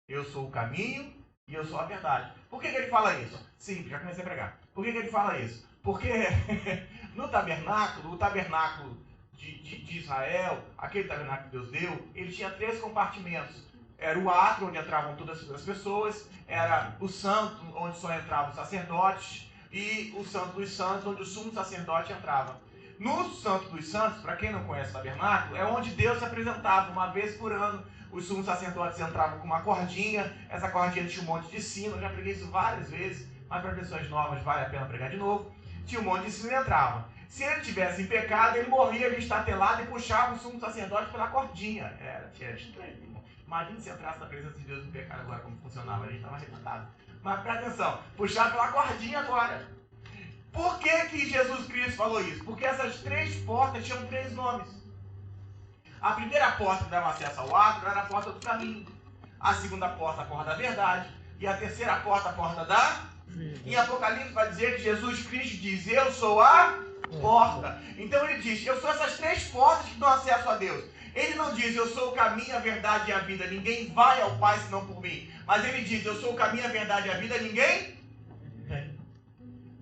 Eu sou o caminho e eu sou a verdade. Por que ele fala isso? Sim, já comecei a pregar. Por que ele fala isso? Porque no tabernáculo, o tabernáculo de Israel, aquele tabernáculo que Deus deu, ele tinha 3 compartimentos. Era o átrio, onde entravam todas as pessoas, era o santo, onde só entravam os sacerdotes, e o santo dos santos, onde o sumo sacerdote entrava. No santo dos santos, para quem não conhece o tabernáculo, é onde Deus se apresentava uma vez por ano. Os sumos sacerdotes entravam com uma cordinha, essa cordinha tinha um monte de sino, eu já preguei isso várias vezes, mas para pessoas novas vale a pena pregar de novo. Tinha um monte de sino e entrava. Se ele tivesse em pecado, ele morria ali estatelado e puxava o sumo sacerdote pela cordinha. Era estranho. Imagina se entrasse na presença de Deus em pecado agora, como funcionava, a gente estava arrebatado. Mas presta atenção, puxar pela cordinha agora. Por que Jesus Cristo falou isso? Porque essas 3 portas tinham 3 nomes. A primeira porta que dava acesso ao átrio era a porta do caminho. A segunda porta, a porta da verdade. E a terceira porta, a porta da... Em Apocalipse vai dizer que Jesus Cristo diz, eu sou a porta. Então ele diz, eu sou essas 3 portas que dão acesso a Deus. Ele não diz, eu sou o caminho, a verdade e a vida, ninguém vai ao Pai senão por mim. Mas ele diz, eu sou o caminho, a verdade e a vida, ninguém vem.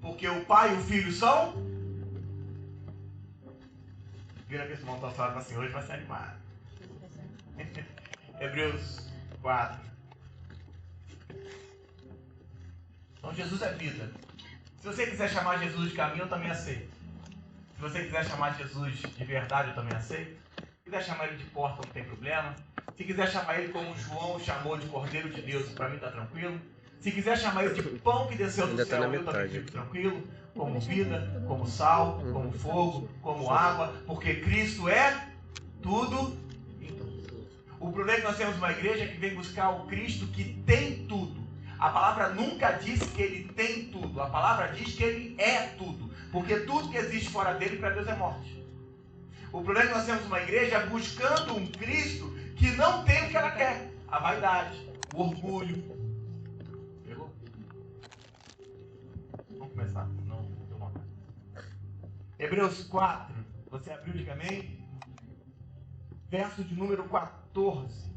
Porque o Pai e o Filho são... Vira que esse irmão está falando assim, hoje vai ser animado. Hebreus 4. Então Jesus é vida. Se você quiser chamar Jesus de caminho, eu também aceito. Se você quiser chamar Jesus de verdade, eu também aceito. Se quiser chamar ele de porta, não tem problema. Se quiser chamar ele como João chamou de Cordeiro de Deus, para mim está tranquilo. Se quiser chamar ele de pão que desceu do céu, eu também fico tranquilo. Como vida, como sal, como fogo, como água, porque Cristo é tudo em tudo. O problema é que nós temos uma igreja que vem buscar o Cristo que tem tudo. A palavra nunca diz que ele tem tudo, a palavra diz que ele é tudo, porque tudo que existe fora dele para Deus é morte. O problema é que nós temos uma igreja buscando um Cristo que não tem o que ela quer, a vaidade, o orgulho. Pegou? Vamos começar. Não, deu uma. Hebreus 4. Você abriu, diga amém? Verso de número 14.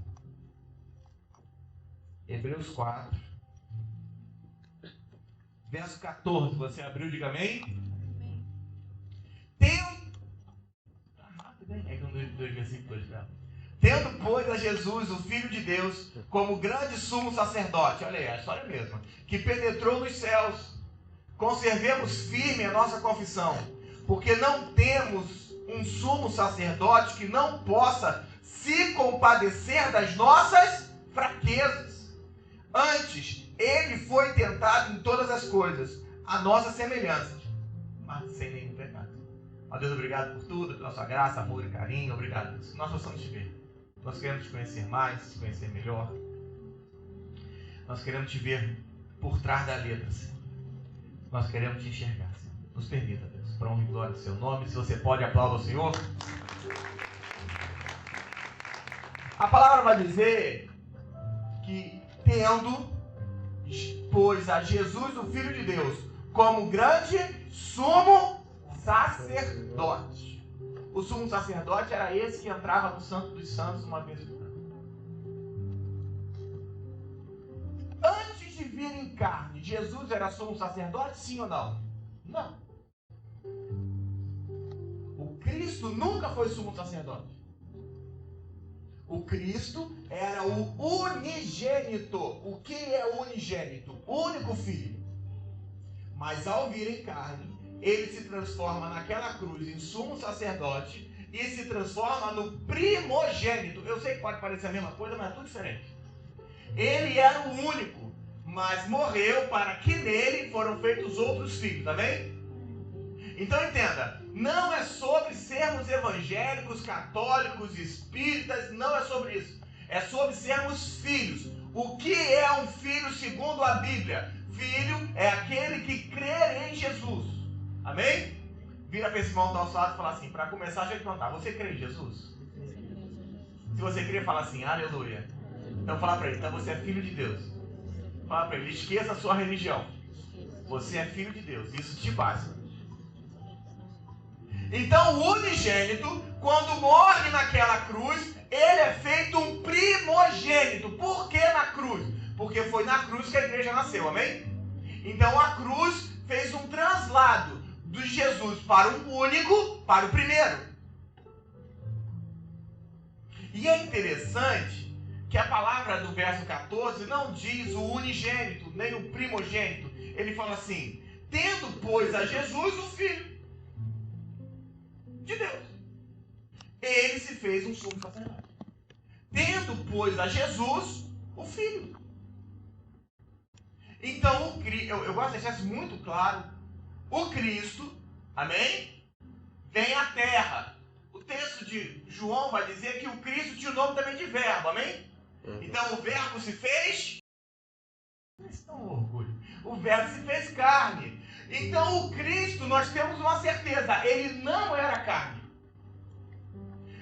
Hebreus 4. Verso 14. Você abriu, diga amém? Tendo, pois, a Jesus, o Filho de Deus, como grande sumo sacerdote, olha aí, a história mesma, que penetrou nos céus, conservemos firme a nossa confissão, porque não temos um sumo sacerdote que não possa se compadecer das nossas fraquezas. Antes, ele foi tentado em todas as coisas, a nossa semelhança, mas sem nenhum pecado. Ó Deus, obrigado por tudo, pela sua graça, amor e carinho, obrigado. Nós possamos te ver. Nós queremos te conhecer mais, te conhecer melhor. Nós queremos te ver por trás da letra, Senhor. Nós queremos te enxergar, Senhor. Nos permita, Deus, para honra e glória do seu nome. Se você pode, aplauda o Senhor. A palavra vai dizer que tendo, pois, a Jesus, o Filho de Deus, como grande sumo sacerdote. O sumo sacerdote era esse que entrava no Santo dos Santos uma vez por ano. Antes de vir em carne, Jesus era sumo sacerdote, sim ou não? Não. O Cristo nunca foi sumo sacerdote. O Cristo era o unigênito. O que é unigênito? O único filho. Mas ao vir em carne, ele se transforma naquela cruz em sumo sacerdote e se transforma no primogênito. Eu sei que pode parecer a mesma coisa, mas é tudo diferente. Ele era o único, mas morreu para que nele foram feitos outros filhos, tá bem? Então entenda, não é sobre sermos evangélicos, católicos, espíritas, não é sobre isso. É sobre sermos filhos. O que é um filho segundo a Bíblia? Filho é aquele que crê em Jesus. Amém? Vira para esse irmão do nosso lado e fala assim, para começar, deixa eu te perguntar, você crê em Jesus? Se você crê, fala assim, aleluia. Então fala para ele, então você é filho de Deus. Fala para ele, esqueça a sua religião. Você é filho de Deus, isso te basta. Então o unigênito, quando morre naquela cruz, ele é feito um primogênito. Por que na cruz? Porque foi na cruz que a igreja nasceu, amém? Então a cruz fez um translado de Jesus para um único, para o primeiro. E é interessante que a palavra do verso 14 não diz o unigênito, nem o primogênito. Ele fala assim: tendo, pois, a Jesus o Filho de Deus, ele se fez um sumo sacerdote. Tendo, pois, a Jesus o Filho. Então, eu gosto de deixar isso muito claro. O Cristo, amém? Vem à terra. O texto de João vai dizer que o Cristo tinha o nome também de verbo, amém? Então o verbo se fez. Isso é um orgulho. O verbo se fez carne. Então o Cristo, nós temos uma certeza, ele não era carne.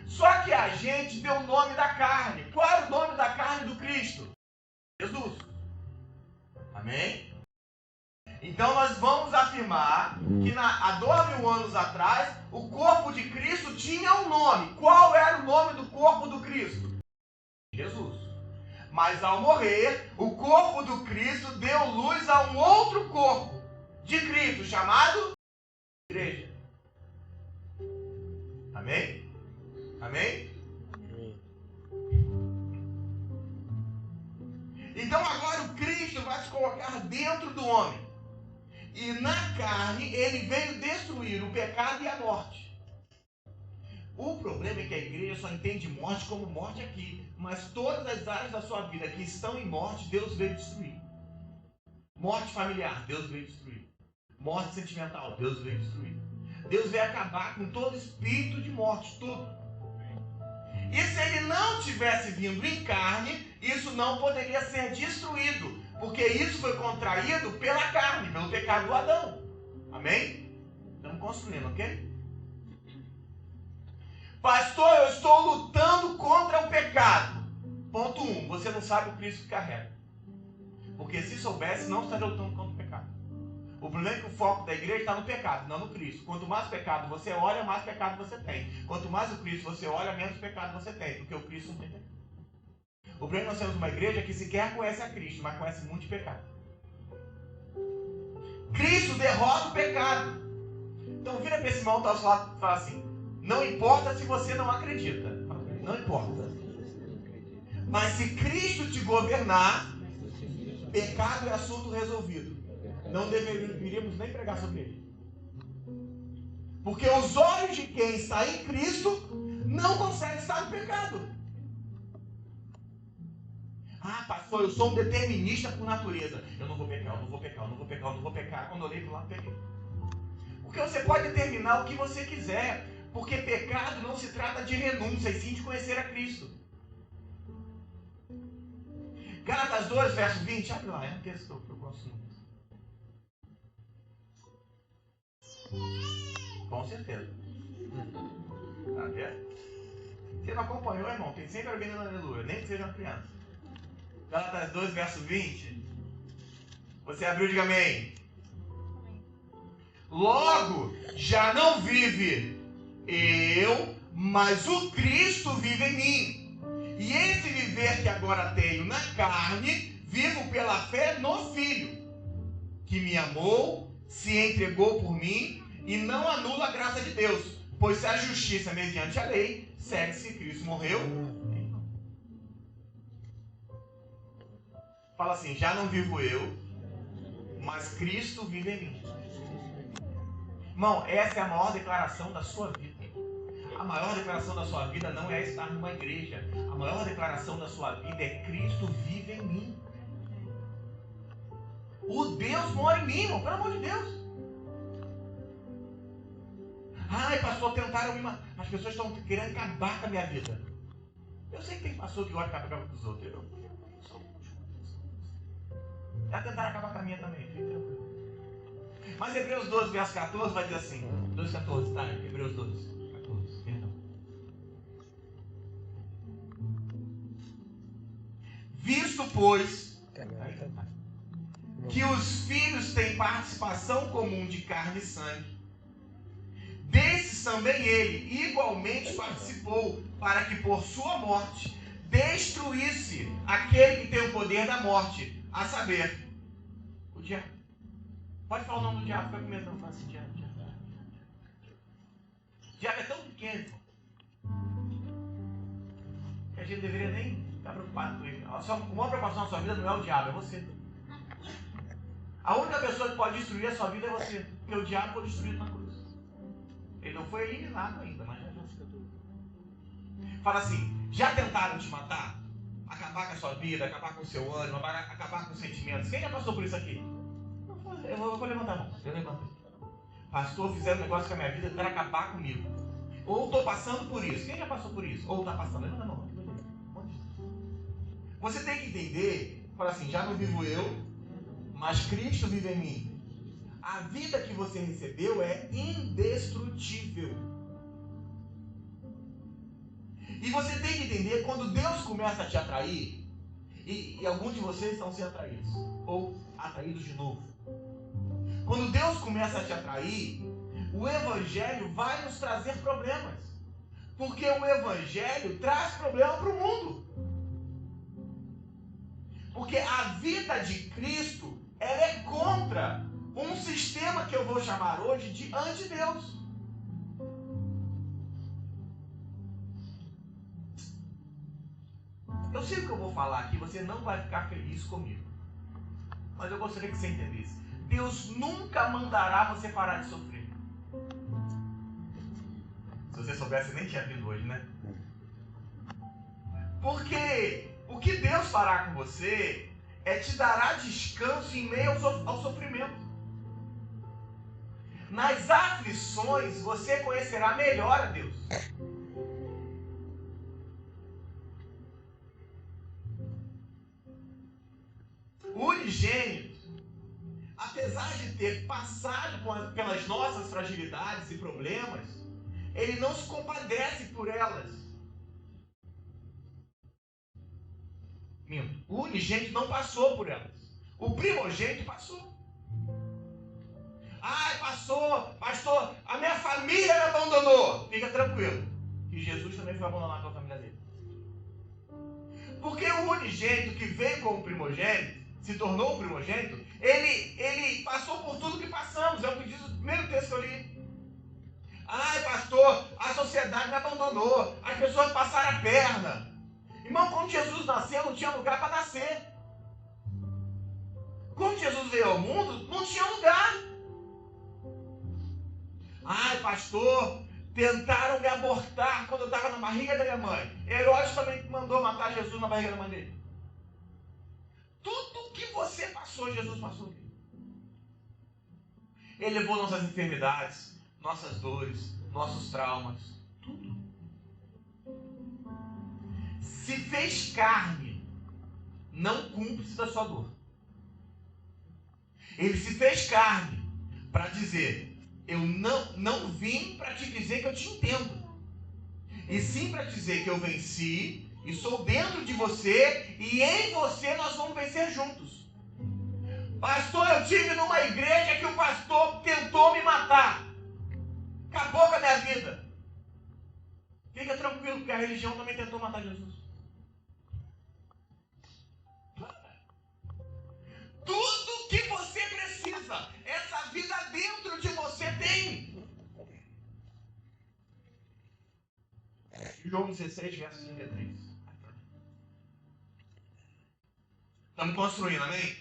Só que a gente deu o nome da carne. Qual é o nome da carne do Cristo? Jesus. Amém? Então nós vamos afirmar que há 2000 anos atrás, o corpo de Cristo tinha um nome. Qual era o nome do corpo do Cristo? Jesus. Mas ao morrer, o corpo do Cristo deu luz a um outro corpo de Cristo, chamado Igreja. Amém? Amém? Então agora o Cristo vai se colocar dentro do homem. E na carne ele veio destruir o pecado e a morte. O problema é que a igreja só entende morte como morte aqui. Mas todas as áreas da sua vida que estão em morte, Deus veio destruir. Morte familiar, Deus veio destruir. Morte sentimental, Deus veio destruir. Deus veio acabar com todo espírito de morte, tudo. E se ele não tivesse vindo em carne, isso não poderia ser destruído. Porque isso foi contraído pela carne, pelo pecado do Adão. Amém? Estamos construindo, ok? Pastor, eu estou lutando contra o pecado. Ponto 1. Você não sabe o Cristo que carrega. Porque se soubesse, não estaria lutando contra o pecado. O problema é que o foco da igreja está no pecado, não no Cristo. Quanto mais pecado você olha, mais pecado você tem. Quanto mais o Cristo você olha, menos pecado você tem. Porque o Cristo não tem pecado. O problema é que nós temos uma igreja que sequer conhece a Cristo, mas conhece muito de pecado. Cristo derrota o pecado. Então vira para esse irmão que está ao seu lado e fala assim: não importa se você não acredita. Não importa. Mas se Cristo te governar, pecado é assunto resolvido. Não deveríamos nem pregar sobre ele. Porque os olhos de quem está em Cristo não conseguem estar no pecado. Ah, pastor, eu sou um determinista por natureza. Eu não vou pecar, eu não vou pecar, eu não vou pecar, eu não vou pecar. Quando eu olhei para o lado, peguei. Porque você pode determinar o que você quiser. Porque pecado não se trata de renúncia, e sim de conhecer a Cristo. Gálatas 2, verso 20. Abre lá, é um texto que eu gosto muito. Com certeza. Tá vendo? Você não acompanhou, irmão? Tem sempre alguém dando aleluia, nem que seja uma criança. Gálatas 2, verso 20. Você abriu, diga amém. Logo, já não vive eu, mas o Cristo vive em mim. E esse viver que agora tenho na carne, vivo pela fé no Filho, que me amou, se entregou por mim, e não anula a graça de Deus. Pois se a justiça mediante a lei, segue-se Cristo morreu. Fala assim: já não vivo eu, mas Cristo vive em mim. Irmão, essa é a maior declaração da sua vida. A maior declaração da sua vida não é estar numa igreja. A maior declaração da sua vida é: Cristo vive em mim. O Deus mora em mim, irmão, pelo amor de Deus. Ai, pastor, tentaram me matar. As pessoas estão querendo acabar com a minha vida. Eu sei que tem pastor que gosta de acabar com os outros. Eu sou já tentaram acabar com a minha também, fica tranquilo. Mas Hebreus 12, verso 14 vai dizer assim: 12:14, tá? Hebreus 12, 14, perdão. Visto, pois, que os filhos têm participação comum de carne e sangue, desses também ele igualmente participou, para que por sua morte destruísse aquele que tem o poder da morte, A saber, o diabo. Pode falar o nome do diabo, fica com medo, não. Fala assim, diabo. O diabo é tão pequeno que a gente deveria nem ficar preocupado com ele. A maior preocupação na sua vida não é o diabo, é você. A única pessoa que pode destruir a sua vida é você, porque o diabo foi destruído na cruz. Ele não foi eliminado ainda, mas já fica tudo. Fala assim, já tentaram te matar? Acabar com a sua vida, acabar com o seu ânimo, acabar com os sentimentos. Quem já passou por isso aqui? Eu vou levantar a mão. Eu levantei. Pastor, fizeram um negócio com a minha vida, tentaram acabar comigo. Ou estou passando por isso. Quem já passou por isso? Ou está passando? Levanta a mão. Você tem que entender, fala assim, já não vivo eu, mas Cristo vive em mim. A vida que você recebeu é indestrutível. E você tem que entender, quando Deus começa a te atrair, e alguns de vocês estão sendo atraídos, ou atraídos de novo. Quando Deus começa a te atrair, o Evangelho vai nos trazer problemas. Porque o Evangelho traz problema para o mundo. Porque a vida de Cristo, ela é contra um sistema que eu vou chamar hoje de anti-Deus. Eu sei o que eu vou falar aqui, você não vai ficar feliz comigo. Mas eu gostaria que você entendesse. Deus nunca mandará você parar de sofrer. Se você soubesse, nem tinha vindo hoje, né? Porque o que Deus fará com você é te dará descanso em meio ao sofrimento. Nas aflições, você conhecerá melhor a Deus. O unigênito, apesar de ter passado pelas nossas fragilidades e problemas, ele não se compadece por elas. O unigênito não passou por elas. O primogênito passou. Ai, pastor, a minha família me abandonou. Fica tranquilo, que Jesus também foi abandonado pela família dele. Porque o unigênito que veio como primogênito, se tornou o primogênito, ele passou por tudo que passamos. É o que diz o primeiro texto que eu li. Ai, pastor, a sociedade me abandonou. As pessoas passaram a perna. Irmão, quando Jesus nasceu, não tinha lugar para nascer. Quando Jesus veio ao mundo, não tinha lugar. Ai, pastor, tentaram me abortar quando eu estava na barriga da minha mãe. Herodes também mandou matar Jesus na barriga da mãe dele. Tudo que você passou, Jesus passou. Ele levou nossas enfermidades, nossas dores, nossos traumas, tudo. Se fez carne, não cúmplice da sua dor. Ele se fez carne para dizer, eu não vim para te dizer que eu te entendo, e sim para dizer que eu venci, e sou dentro de você, e em você nós vamos vencer juntos. Pastor, eu estive numa igreja que o pastor tentou me matar. Acabou com a minha vida. Fica tranquilo, porque a religião também tentou matar Jesus. Tudo que você precisa, essa vida dentro de você tem. João 16, verso 33. Estamos construindo, amém?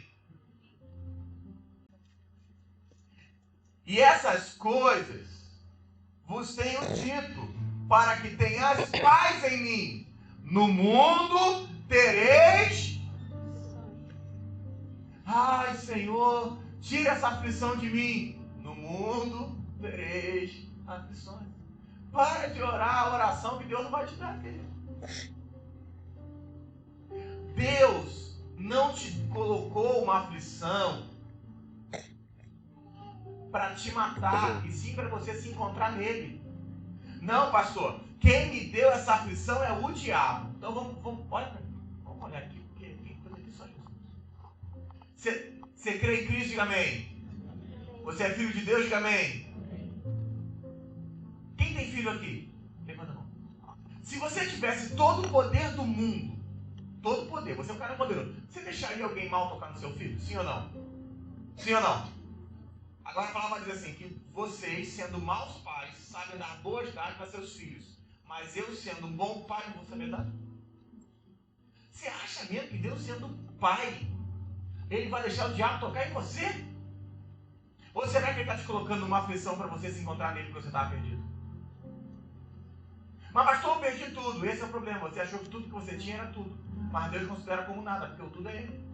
E essas coisas vos tenho dito, para que tenhas paz em mim. No mundo tereis. Ai, Senhor, tira essa aflição de mim. No mundo tereis aflições. Para de orar a oração que Deus não vai te dar, querido. Deus não te colocou uma aflição para te matar, e sim para você se encontrar nele. Não, pastor, quem me deu essa aflição é o diabo. Então vamos olha, vamos olhar aqui, porque tem coisa aqui só Jesus. Você crê em Cristo, diga amém. Você é filho de Deus, diga amém. Quem tem filho aqui? Levanta a mão. Se você tivesse todo o poder do mundo, todo poder. Você é um cara poderoso. Você deixaria alguém mal tocar no seu filho? Sim ou não? Sim ou não? Agora a palavra diz assim, que vocês, sendo maus pais, sabem dar boas dádivas para seus filhos. Mas eu, sendo um bom pai, não vou saber dar? Você acha mesmo que Deus, sendo pai, Ele vai deixar o diabo tocar em você? Ou será que Ele está te colocando numa aflição para você se encontrar nele porque você estava perdido? Mas pastor, eu perdi tudo. Esse é o problema. Você achou que tudo que você tinha era tudo. Mas Deus considera como nada, porque o tudo é Ele.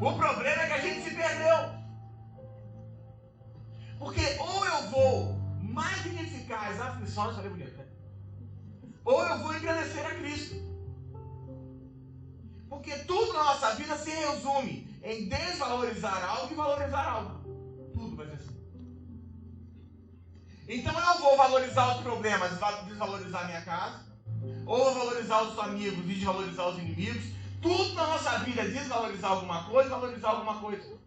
O problema é que a gente se perdeu. Porque ou eu vou magnificar as aflições, falei bonito, né? Ou eu vou engrandecer a Cristo. Porque tudo na nossa vida se resume em desvalorizar algo e valorizar algo. Tudo vai ser assim. Então eu vou valorizar os problemas e desvalorizar a minha casa. Ou valorizar os amigos e desvalorizar os inimigos. Tudo na nossa vida é desvalorizar alguma coisa e valorizar alguma coisa.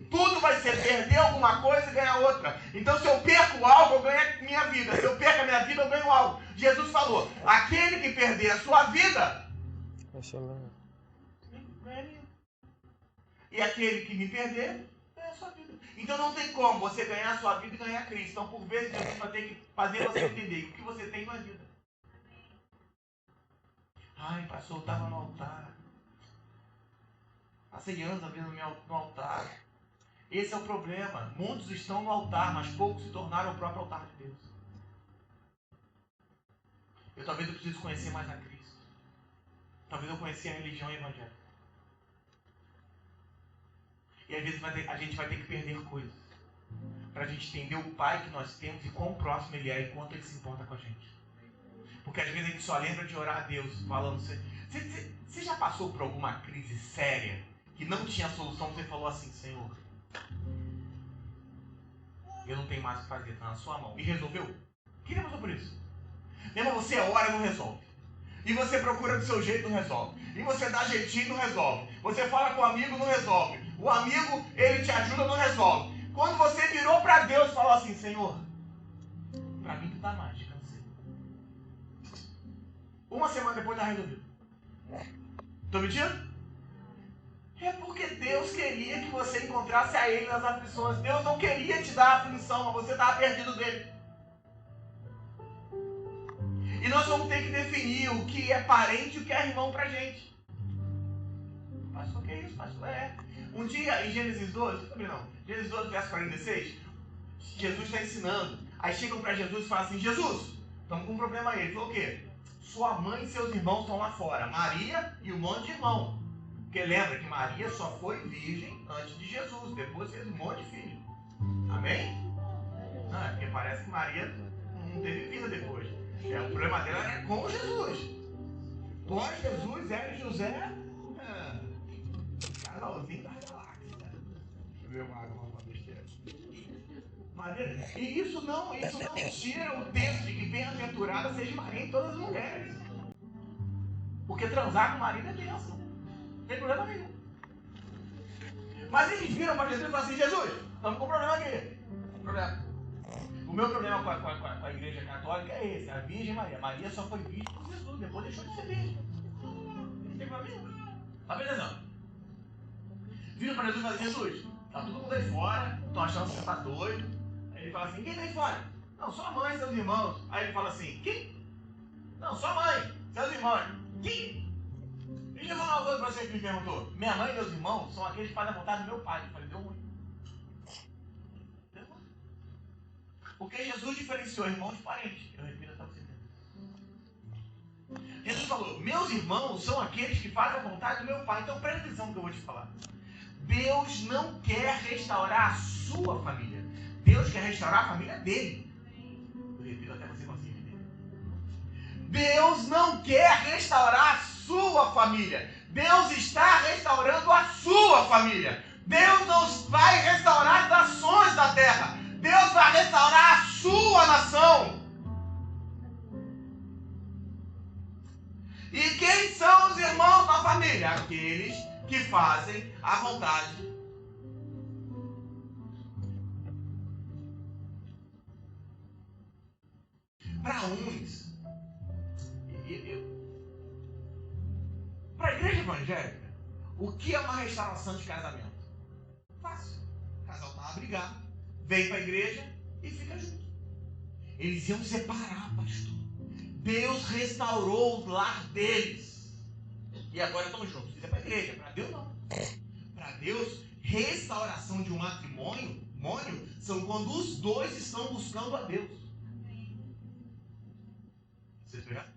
Tudo vai ser perder alguma coisa e ganhar outra. Então se eu perco algo, eu ganho minha vida. Se eu perco a minha vida, eu ganho algo. Jesus falou, aquele que perder a sua vida, e aquele que me perder, ganha a sua vida. Então não tem como você ganhar a sua vida e ganhar Cristo. Então por vezes Jesus vai ter que fazer você entender que o que você tem não é vida. Ai, pastor, eu estava no altar. Passei anos a ver no altar. Esse é o problema. Muitos estão no altar, mas poucos se tornaram o próprio altar de Deus. Talvez eu precise conhecer mais a Cristo. Talvez eu conhecer a religião evangélica. E às vezes a gente vai ter que perder coisas. Para a gente entender o Pai que nós temos e quão próximo Ele é e quanto Ele se importa com a gente. Porque às vezes a gente só lembra de orar a Deus, falando... Você já passou por alguma crise séria que não tinha solução? Você falou assim, Senhor, eu não tenho mais o que fazer, está na sua mão. E resolveu? Quem já passou por isso? Mesmo você ora e não resolve. E você procura do seu jeito, não resolve. E você dá jeitinho, não resolve. Você fala com o amigo, não resolve. O amigo, ele te ajuda, não resolve. Quando você virou para Deus e falou assim, Senhor, para mim tu tá mágica, cansei. Uma semana depois tá resolvido. Estou mentindo? É porque Deus queria que você encontrasse a Ele nas aflições. Deus não queria te dar a aflição, mas você estava perdido dele. E nós vamos ter que definir o que é parente e o que é irmão pra gente. Pastor, o que é isso? Pastor, um dia, em Gênesis 12, não, Gênesis 12, verso 46, Jesus está ensinando. Aí chegam para Jesus e falam assim, Jesus, estamos com um problema aí. Ele falou o quê? Sua mãe e seus irmãos estão lá fora. Maria e um monte de irmão. Porque lembra que Maria só foi virgem antes de Jesus. Depois fez um monte de filho. Amém? Não, é porque parece que Maria não teve vida depois. O problema dela era com Jesus. Pós Jesus, ela e José. Canalzinho da galáxia. Deixa eu ver uma besteira. Maria, e isso não tira o texto de que bem-aventurada seja Maria em todas as mulheres. Porque transar com marido é bênção. Não tem problema nenhum. Mas eles viram para Jesus e falaram assim, Jesus, estamos com um problema aqui. Problema. O meu problema com a igreja católica é esse, a Virgem Maria. Maria só foi virgem por Jesus, depois deixou de ser virgem. Não tem problema nenhum. Tá beleza? Viram para Jesus e falaram, Jesus, tá todo mundo aí fora, estão achando que você tá doido. Aí ele fala assim, quem tá aí fora? Não, sua mãe e seus irmãos. Aí ele fala assim, quem? Não, sua mãe, seus irmãos. Quem? Deixa eu falar uma coisa pra você que me perguntou. Minha mãe e meus irmãos são aqueles que fazem a vontade do meu pai. Eu falei, deu ruim. Deu ruim. Porque Jesus diferenciou irmãos de parentes. Eu repito até você entender. Jesus falou, meus irmãos são aqueles que fazem a vontade do meu pai. Então presta atenção no que eu vou te falar. Deus não quer restaurar a sua família. Deus quer restaurar a família dele. Eu repito até você conseguir entender. Deus não quer restaurar a sua família. Deus está restaurando a sua família. Deus não vai restaurar as nações da terra. Deus vai restaurar a sua nação. E quem são os irmãos da família? Aqueles que fazem a vontade. Para uns, igreja evangélica, o que é uma restauração de casamento? Fácil. O casal está brigado, vem para a igreja e fica junto. Eles iam separar, pastor. Deus restaurou o lar deles. E agora estão juntos. Isso é para a igreja, para Deus não. Para Deus, restauração de um matrimônio são quando os dois estão buscando a Deus. Vocês pegaram?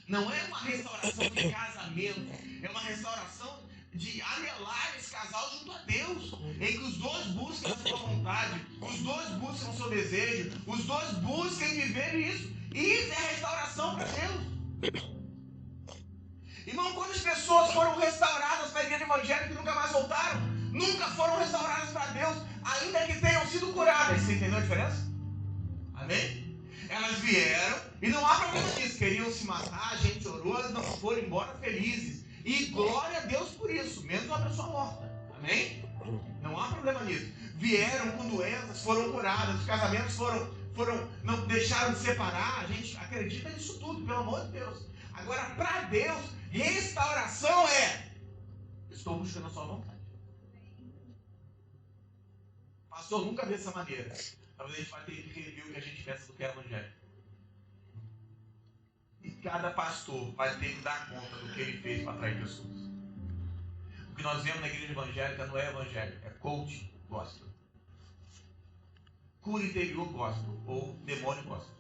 Não é uma restauração de casamento, é uma restauração de anelar esse casal junto a Deus, em que os dois buscam a sua vontade, os dois buscam o seu desejo, os dois buscam viver isso. Isso é restauração para Deus. Irmão, quantas pessoas foram restauradas para a igreja evangélica e nunca mais voltaram? Nunca foram restauradas para Deus, ainda que tenham sido curadas. Você entendeu a diferença? Amém? Elas vieram e não há problema nisso. Queriam se matar, a gente orou, elas não foram embora felizes. E glória a Deus por isso, mesmo uma pessoa morta. Amém? Não há problema nisso. Vieram com doenças, foram curadas, os casamentos não deixaram de separar. A gente acredita nisso tudo, pelo amor de Deus. Agora, para Deus, restauração é: estou buscando a sua vontade. Pastor, nunca vi dessa maneira. Talvez a gente vai ter que rever o que a gente pensa do que é evangelho. E cada pastor vai ter que dar conta do que ele fez para atrair pessoas. O que nós vemos na igreja evangélica não é evangelho, é coach gospel. Cura interior gospel, ou demônio gospel.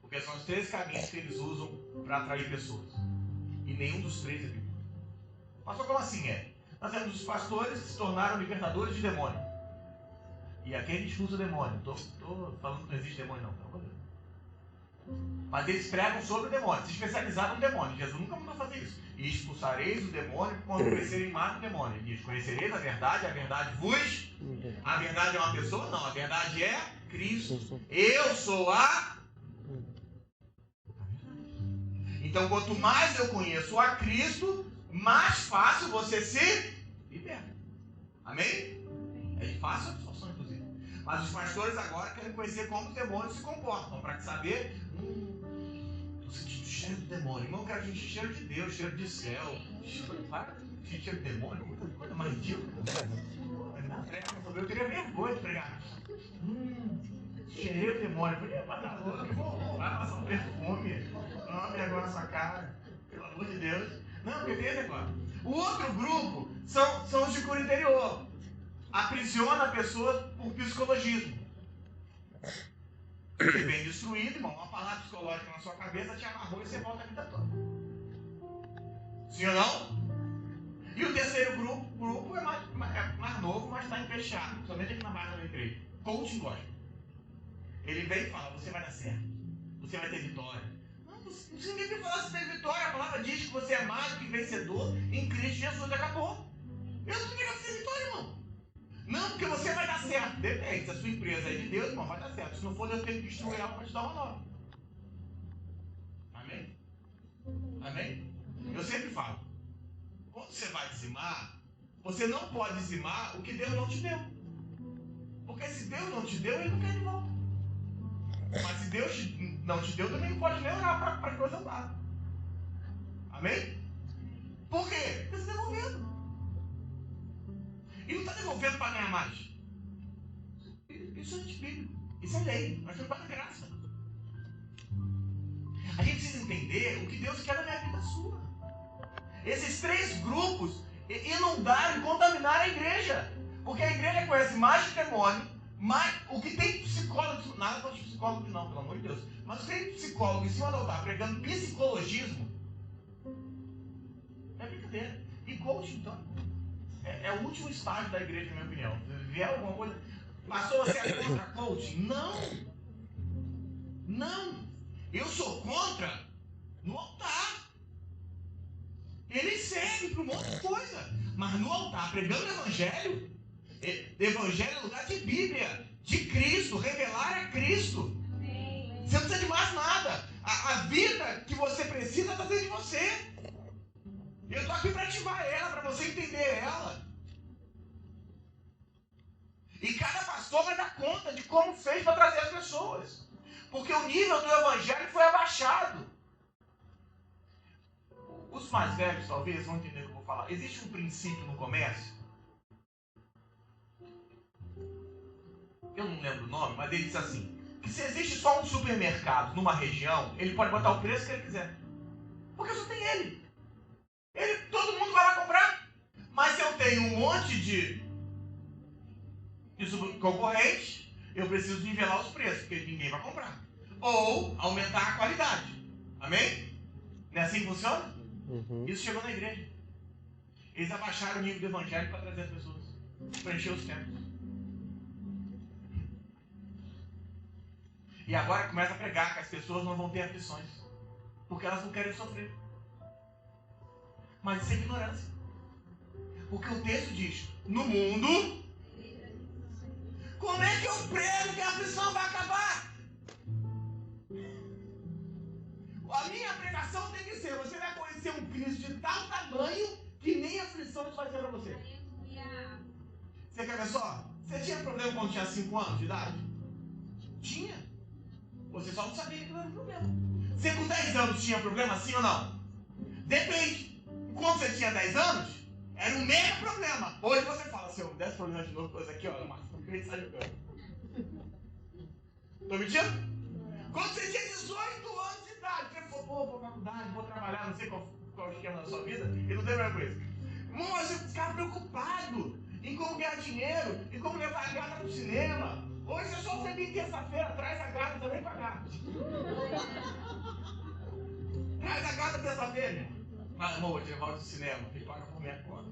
Porque são os três caminhos que eles usam para atrair pessoas. E nenhum dos três é bíblico. Pastor, como assim é? Nós temos os pastores que se tornaram libertadores de demônio. E aqui a gente usa demônio. Estou falando que não existe demônio, não. Pelo amor de Deus. Mas eles pregam sobre o demônio, se especializaram no demônio. Jesus nunca mandou fazer isso. E expulsareis o demônio quando conhecerem mais o demônio. Ele diz: conhecereis a verdade vos. A verdade é uma pessoa? Não, a verdade é Cristo. Eu sou a. Então, quanto mais eu conheço a Cristo, mais fácil você se liberta. Amém? É fácil a absorção, inclusive. Mas os pastores agora querem conhecer como os demônios se comportam, para saber. Estou sentindo cheiro de demônio. Irmão, eu quero sentir cheiro de Deus, cheiro de céu. Cheiro de demônio, coisa mais ridícula. Eu teria vergonha de pregar. Cheirei o demônio. Eu falei, vai dar louco, vai passar um perfume. Não, agora essa cara. Pelo amor de Deus. Não, porque tem esse negócio. O outro grupo são os de cura interior. Aprisiona a pessoa por psicologismo. Você vem destruído, irmão. Uma palavra psicológica na sua cabeça te amarrou e você volta a vida toda. Sim ou não? E o terceiro grupo é mais novo, mas está empechado. Somente aqui na marca da igreja. Coaching gospel. Ele vem e fala: você vai dar certo. Você vai ter vitória. Não, você nem vai falar se tem vitória. A palavra diz que você é mais do que vencedor em Cristo Jesus. Acabou. Eu não quero ser vitória, irmão. Não, porque você vai dar certo. Depende. Se a sua empresa é de Deus, irmão, vai dar certo. Se não for, Deus tem que destruir ela para te dar uma nova. Amém? Amém? Eu sempre falo: quando você vai dizimar, você não pode dizimar o que Deus não te deu. Porque se Deus não te deu, Ele não quer de volta. Mas se Deus não te deu, também não pode nem orar para as coisas andarem. Amém? Por quê? Porque você está devolvendo. E não está devolvendo para ganhar mais. Isso é antibíblico. Isso é lei. Nós temos para graça. A gente precisa entender o que Deus quer na minha vida sua. Esses três grupos inundaram e contaminaram a igreja. Porque a igreja conhece mais de demônio, o que tem psicólogo, nada contra os psicólogos não, pelo amor de Deus. Mas tem psicólogo em cima do altar pregando psicologismo. É brincadeira. E coaching, então, é o último estágio da igreja, na minha opinião. Se vier alguma coisa, pastor, você é contra coaching? Não. Não. Eu sou contra no altar. Ele serve para um monte de coisa. Mas no altar, pregando o evangelho, evangelho é lugar de Bíblia, de Cristo, revelar a Cristo. Você não precisa de mais nada. A vida que você precisa está dentro de você. Eu estou aqui para ativar ela, para você entender ela. E cada pastor vai dar conta de como fez para trazer as pessoas. Porque o nível do evangelho foi abaixado. os mais velhos talvez vão entender o que eu vou falar. Existe um princípio no comércio, eu não lembro o nome, mas ele diz assim, que se existe só um supermercado numa região, ele pode botar o preço que ele quiser. Porque só tem ele. Todo mundo vai lá comprar. Mas se eu tenho um monte de concorrentes, eu preciso nivelar os preços, porque ninguém vai comprar. Ou aumentar a qualidade. Amém? Não é assim que funciona? Isso chegou na igreja. Eles abaixaram o nível do evangelho para trazer as pessoas. Para encher os templos. E agora começa a pregar que as pessoas não vão ter aflições. Porque elas não querem sofrer. Mas isso é ignorância. Porque o texto diz, no mundo, como é que eu prego que a aflição vai acabar? A minha pregação tem que ser, você vai conhecer um Cristo de tal tamanho que nem aflição vai fazer para você. Você quer ver só? Você tinha problema quando tinha 5 anos de idade? Tinha. Você só não sabia que não era um problema. Você com 10 anos tinha problema, sim ou não? Depende. Quando você tinha 10 anos, era um mega problema. Hoje você fala, se eu desse problema de novo, coisa aqui, ó, mas não queria sair jogando. Tô mentindo? Quando você tinha 18 anos de idade, você falou, pô, vou pra faculdade, vou trabalhar, não sei qual o esquema da sua vida, e não tem problema com isso. Irmão, você ficava preocupado em como ganhar dinheiro, em como levar a gata pro cinema. Hoje é só você vir terça-feira, traz a gata também pra cá. Traz a gata terça-feira. Mas, amor, vou te levar pro cinema, e paga por minha conta.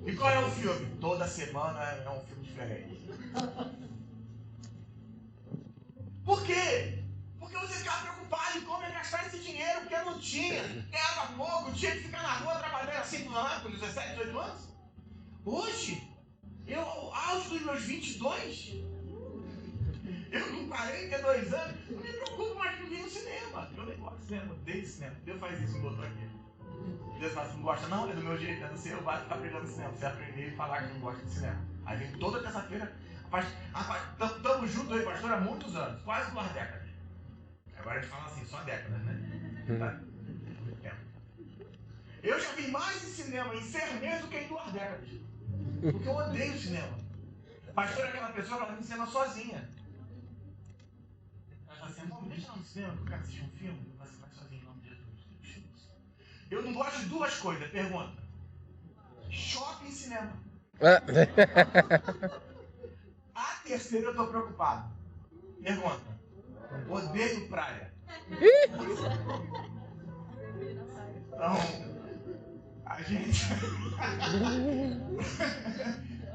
E qual é o filme? Toda semana é um filme diferente. Por quê? Porque você ficava preocupado em como ia gastar esse dinheiro, porque não tinha, ganhava pouco, tinha que ficar na rua trabalhando assim com 17, 18 anos. Hoje, eu, ao auge dos meus 22, eu com 42 anos, não me preocupo mais com vir no cinema. Eu nem gosto de cinema, odeio cinema. Deus faz isso, me botou aqui. Deus fala, você não gosta não? É do meu jeito, é do seu, vai ficar pregando no cinema. Você aprender e falar que não gosta de cinema. Aí vem toda terça-feira, estamos juntos aí, pastor, há muitos anos, quase 2 décadas. Agora a gente fala assim, só décadas, né? Tá? Muito tempo. Eu já vi mais em cinema em 6 meses do que em 2 décadas. Porque eu odeio cinema. Pastor é aquela pessoa que vai no cinema sozinha. Ela fala assim, amor, me deixa lá no cinema, porque eu quero assistir um filme. Você vai sozinho, em nome de Jesus. Eu não gosto de 2 coisas, pergunta. Shopping e cinema. A terceira eu tô preocupado. Pergunta. Odeio praia. Então, a gente...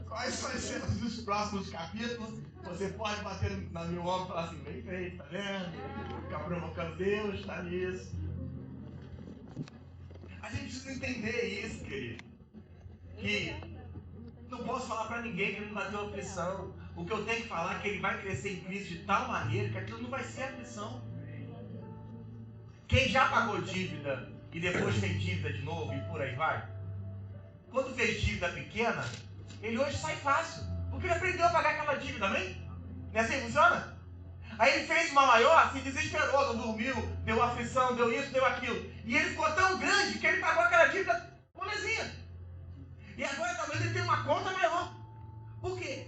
Quais são as cenas dos próximos capítulos? Você pode bater no meu ombro e falar assim, vem feito, tá vendo? Ficar provocando Deus, tá nisso. A gente precisa entender isso, querido. Que não posso falar pra ninguém que ele não vai ter aflição. O que eu tenho que falar é que ele vai crescer em Cristo de tal maneira que aquilo não vai ser aflição. Quem já pagou dívida e depois fez dívida de novo e por aí vai, quando fez dívida pequena, ele hoje sai fácil. Porque ele aprendeu a pagar aquela dívida, amém? Não é assim que funciona? Aí ele fez uma maior, se desesperou, não dormiu, deu aflição, deu isso, deu aquilo. E ele ficou tão grande que ele pagou aquela dívida molezinha. E agora talvez ele tenha uma conta maior. Por quê?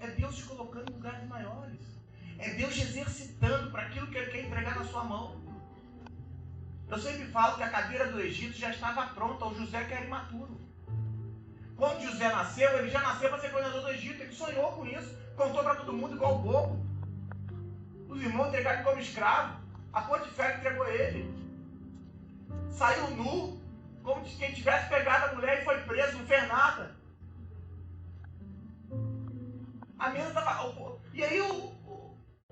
É Deus te colocando em lugares maiores. É Deus te exercitando para aquilo que Ele quer entregar na sua mão. Eu sempre falo que a cadeira do Egito já estava pronta, o José que era imaturo. Quando José nasceu, ele já nasceu para ser governador do Egito. Ele sonhou com isso, contou para todo mundo igual o bobo. Os irmãos entregaram ele como escravo. A Potifera entregou ele. Saiu nu, como se quem tivesse pegado a mulher e foi preso, não fez nada. A mesa estava... E aí o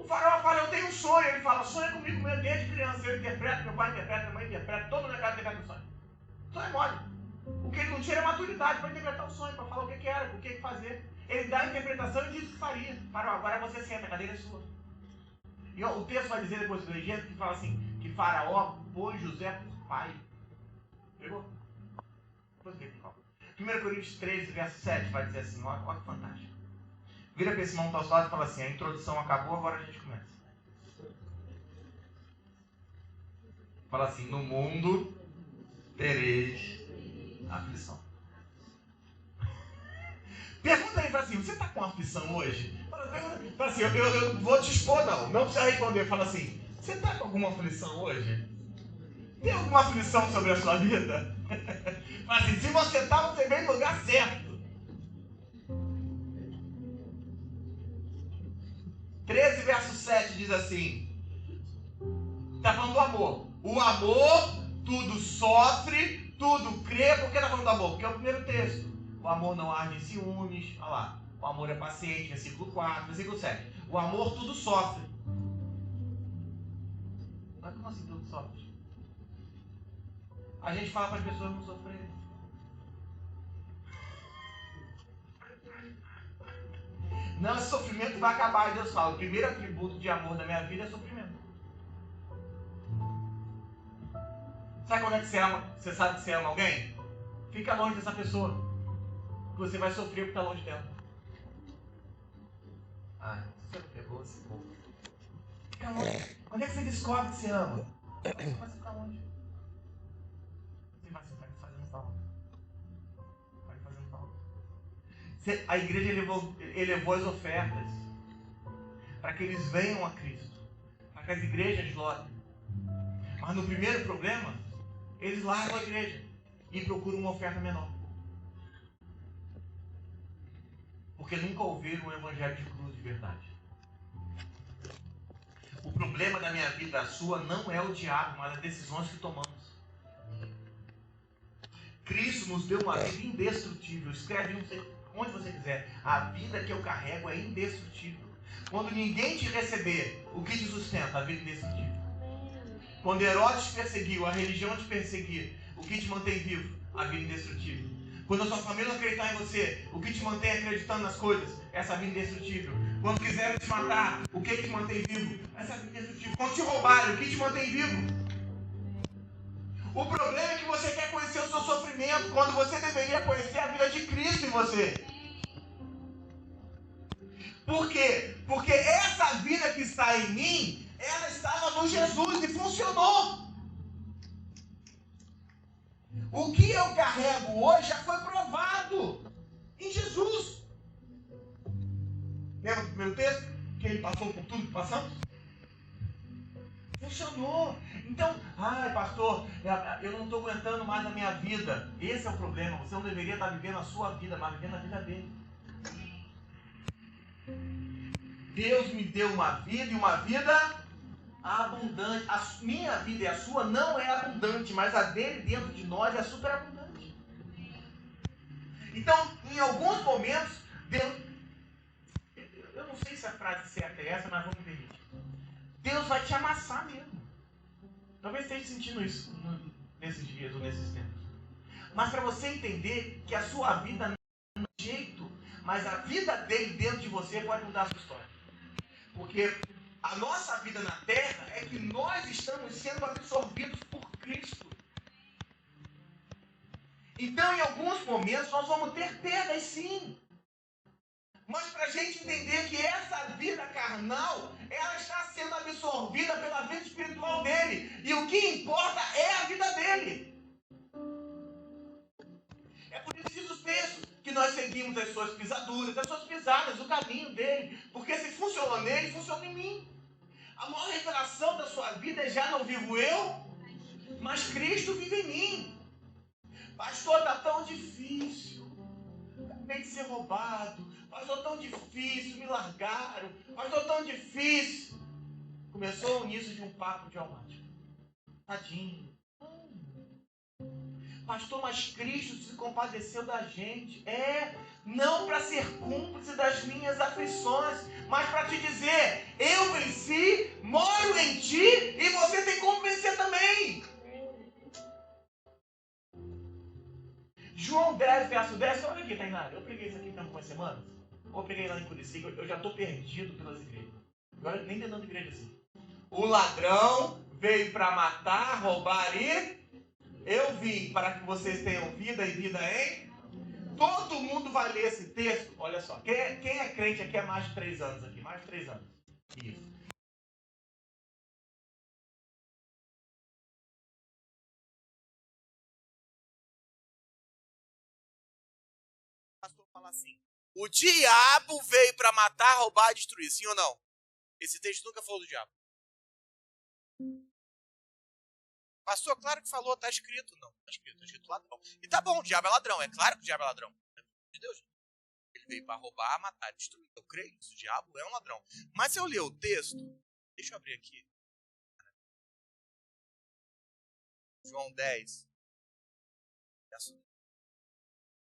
faraó fala, eu tenho um sonho. Ele fala, sonha comigo mesmo desde criança. Eu interpreto, meu pai interpreta, minha mãe interpreta, todo mundo acaba interpretando o sonho. Sonho é mole. O que ele não tinha era maturidade para interpretar o sonho, para falar o que era, o que fazer. Ele dá a interpretação e diz o que faria. Faraó, agora você senta, a cadeira é sua. E o texto vai dizer depois do Egito que fala assim, que Faraó pôs José por pai. Pegou? Depois que ele fala. 1 Coríntios 13, verso 7 vai dizer assim, olha que fantástico. Vira para esse irmão que está ao seu lado e fala assim, a introdução acabou, agora a gente começa. Fala assim, no mundo tereis aflição. Pergunta aí, fala assim, você está com aflição hoje? Fala assim, eu vou te expor, não precisa responder. Fala assim, você está com alguma aflição hoje? Tem alguma aflição sobre a sua vida? Fala assim, se você está, você vem no lugar certo. 13, verso 7 diz assim, está falando do amor. O amor tudo sofre, tudo crê. Por que está falando do amor? Porque é o primeiro texto. O amor não arde em ciúmes. Olha lá. O amor é paciente, versículo 4, versículo 7. O amor tudo sofre. Mas como assim tudo sofre? A gente fala para as pessoas não sofrerem. Não, esse sofrimento vai acabar. E Deus fala, o primeiro atributo de amor da minha vida é sofrimento. Sabe quando é que você ama? Você sabe que você ama alguém? Fica longe dessa pessoa. Você vai sofrer por estar longe dela. Ah, você não pegou esse povo. Fica longe. Quando é que você descobre que você ama? Você vai ficar longe. Você vai fazendo falta. Vai fazendo falta. A igreja elevou as ofertas para que eles venham a Cristo. Para que as igrejas lotem. Mas no primeiro problema, eles largam a igreja e procuram uma oferta menor. Porque nunca ouviram o evangelho de cruz de verdade. O problema da minha vida, a sua, não é o diabo, mas as decisões que tomamos. Cristo nos deu uma vida indestrutível. Escreve onde você quiser. A vida que eu carrego é indestrutível. Quando ninguém te receber, o que te sustenta? A vida indestrutível. Quando Herodes te perseguiu, a religião te perseguir, o que te mantém vivo? A vida indestrutível. Quando a sua família não acreditar em você, o que te mantém acreditando nas coisas? Essa vida indestrutível. Quando quiserem te matar, o que te mantém vivo? Essa vida indestrutível. Quando te roubarem, o que te mantém vivo? O problema é que você quer conhecer o seu sofrimento, quando você deveria conhecer a vida de Cristo em você. Por quê? Porque essa vida que está em mim, ela estava no Jesus e funcionou. O que eu carrego hoje já foi provado em Jesus. Lembra do primeiro texto? Que ele passou por tudo que passamos? Funcionou. Então, pastor, eu não estou aguentando mais a minha vida. Esse é o problema. Você não deveria estar vivendo a sua vida, mas vivendo a vida dele. Deus me deu uma vida e uma vida abundante. A minha vida e a sua não é abundante, mas a dele dentro de nós é super abundante. Então, em alguns momentos, Deus... Eu não sei se a frase certa é essa, mas vamos ver. Deus vai te amassar mesmo. Talvez esteja sentindo isso nesses dias ou nesses tempos. Mas para você entender que a sua vida não é jeito, mas a vida dele dentro de você pode mudar a sua história. Porque a nossa vida na Terra é que nós estamos sendo absorvidos por Cristo. Então, em alguns momentos, nós vamos ter perdas, sim. Mas para a gente entender que essa vida carnal, ela está sendo absorvida pela vida espiritual dele. E o que importa é a vida dele. É por isso que Jesus texto que nós seguimos as suas pisaduras, as suas pisadas, o caminho dele. Porque se funcionou nele, funciona em mim. A maior revelação da sua vida é: já não vivo eu, mas Cristo vive em mim. Pastor, está tão difícil. Acabei de ser roubado. Pastor, tão difícil, me largaram. Pastor, tão difícil. Começou o início de um papo idiomático. Tadinho. Pastor, mas Cristo se compadeceu da gente. Não para ser cúmplice das minhas aflições, mas para te dizer: eu venci, moro em ti e você tem como vencer também. João 10, verso 10. Olha aqui, Tainara. Eu preguei isso aqui há algumas semanas. Ou preguei lá em Curicica. Eu já estou perdido pelas igrejas. Agora nem dentro de igreja assim. O ladrão veio para matar, roubar e... Eu vim para que vocês tenham vida e vida em... Todo mundo vai ler esse texto. Olha só. Quem é crente aqui há mais de 3 anos aqui? Mais de 3 anos. Isso. falar assim: o diabo veio para matar, roubar e destruir, sim ou não? Esse texto nunca falou do diabo. Pastor, claro que falou, tá escrito. Não, tá escrito ladrão. E tá bom, o diabo é ladrão, é claro que o diabo é ladrão. De Deus. Ele veio para roubar, matar, destruir. Eu creio que o diabo é um ladrão. Mas se eu ler o texto, deixa eu abrir aqui. João 10.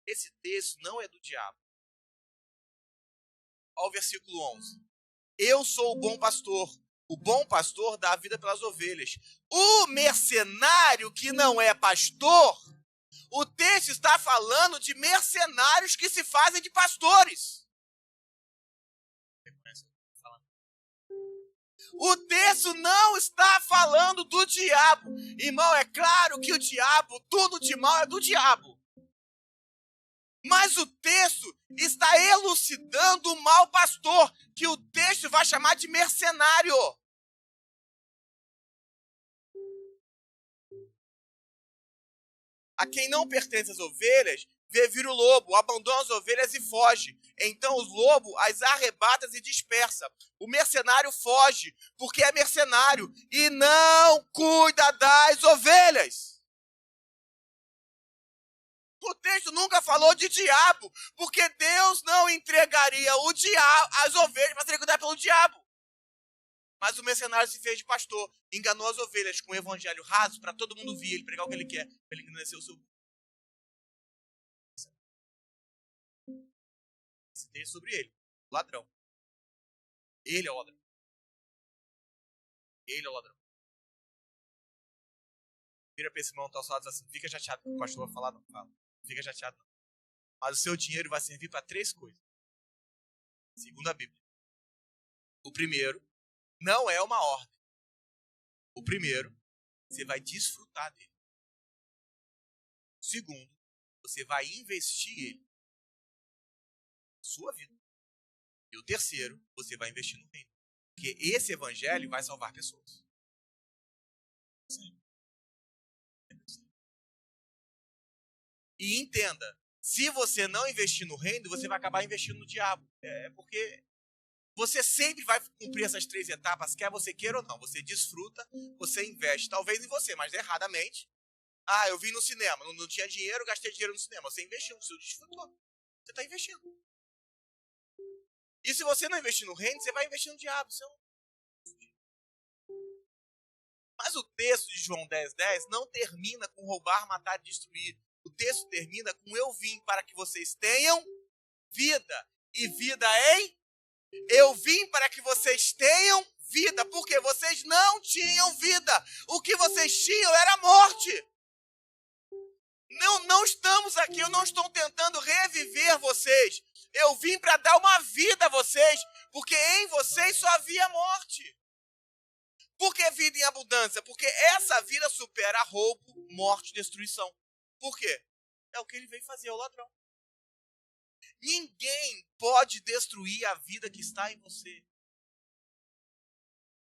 Esse texto não é do diabo. Olha o versículo 11. Eu sou o bom pastor. O bom pastor dá a vida pelas ovelhas. O mercenário que não é pastor, o texto está falando de mercenários que se fazem de pastores. O texto não está falando do diabo. Irmão, é claro que o diabo, tudo de mal é do diabo. Mas o texto está elucidando o mau pastor, que o texto vai chamar de mercenário. A quem não pertence às ovelhas, vê vir o lobo, abandona as ovelhas e foge. Então o lobo as arrebata e dispersa. O mercenário foge, porque é mercenário e não cuida das ovelhas. O texto nunca falou de diabo, porque Deus não entregaria o diabo, as ovelhas para serem cuidadas pelo diabo. Mas o mercenário se fez de pastor, enganou as ovelhas com o evangelho raso para todo mundo vir, ele pregar o que ele quer, para ele engrandecer o seu. Esse texto sobre ele, o ladrão. Ele é o ladrão. Ele é o ladrão. Vira para esse irmão tal lado e diz assim: fica chateado com o pastor vai falar, não fala. Fica chateado não. Mas o seu dinheiro vai servir para 3 coisas. Segundo a Bíblia. O primeiro, não é uma ordem. O primeiro, você vai desfrutar dele. O segundo, você vai investir ele na sua vida. E o terceiro, você vai investir no reino. Porque esse evangelho vai salvar pessoas. Sim. E entenda, se você não investir no reino, você vai acabar investindo no diabo. Porque você sempre vai cumprir essas 3 etapas, quer você queira ou não. Você desfruta, você investe, talvez em você, mas erradamente. Ah, eu vim no cinema, não tinha dinheiro, gastei dinheiro no cinema. Você investiu, você desfrutou. Você está investindo. E se você não investir no reino, você vai investir no diabo. Mas o texto de João 10:10 não termina com roubar, matar e destruir. O texto termina com eu vim para que vocês tenham vida. E vida em? Eu vim para que vocês tenham vida. Porque vocês não tinham vida. O que vocês tinham era morte. Não estamos aqui, eu não estou tentando reviver vocês. Eu vim para dar uma vida a vocês. Porque em vocês só havia morte. Por que vida em abundância? Porque essa vida supera roubo, morte e destruição. Por quê? É o que ele veio fazer, o ladrão. Ninguém pode destruir a vida que está em você.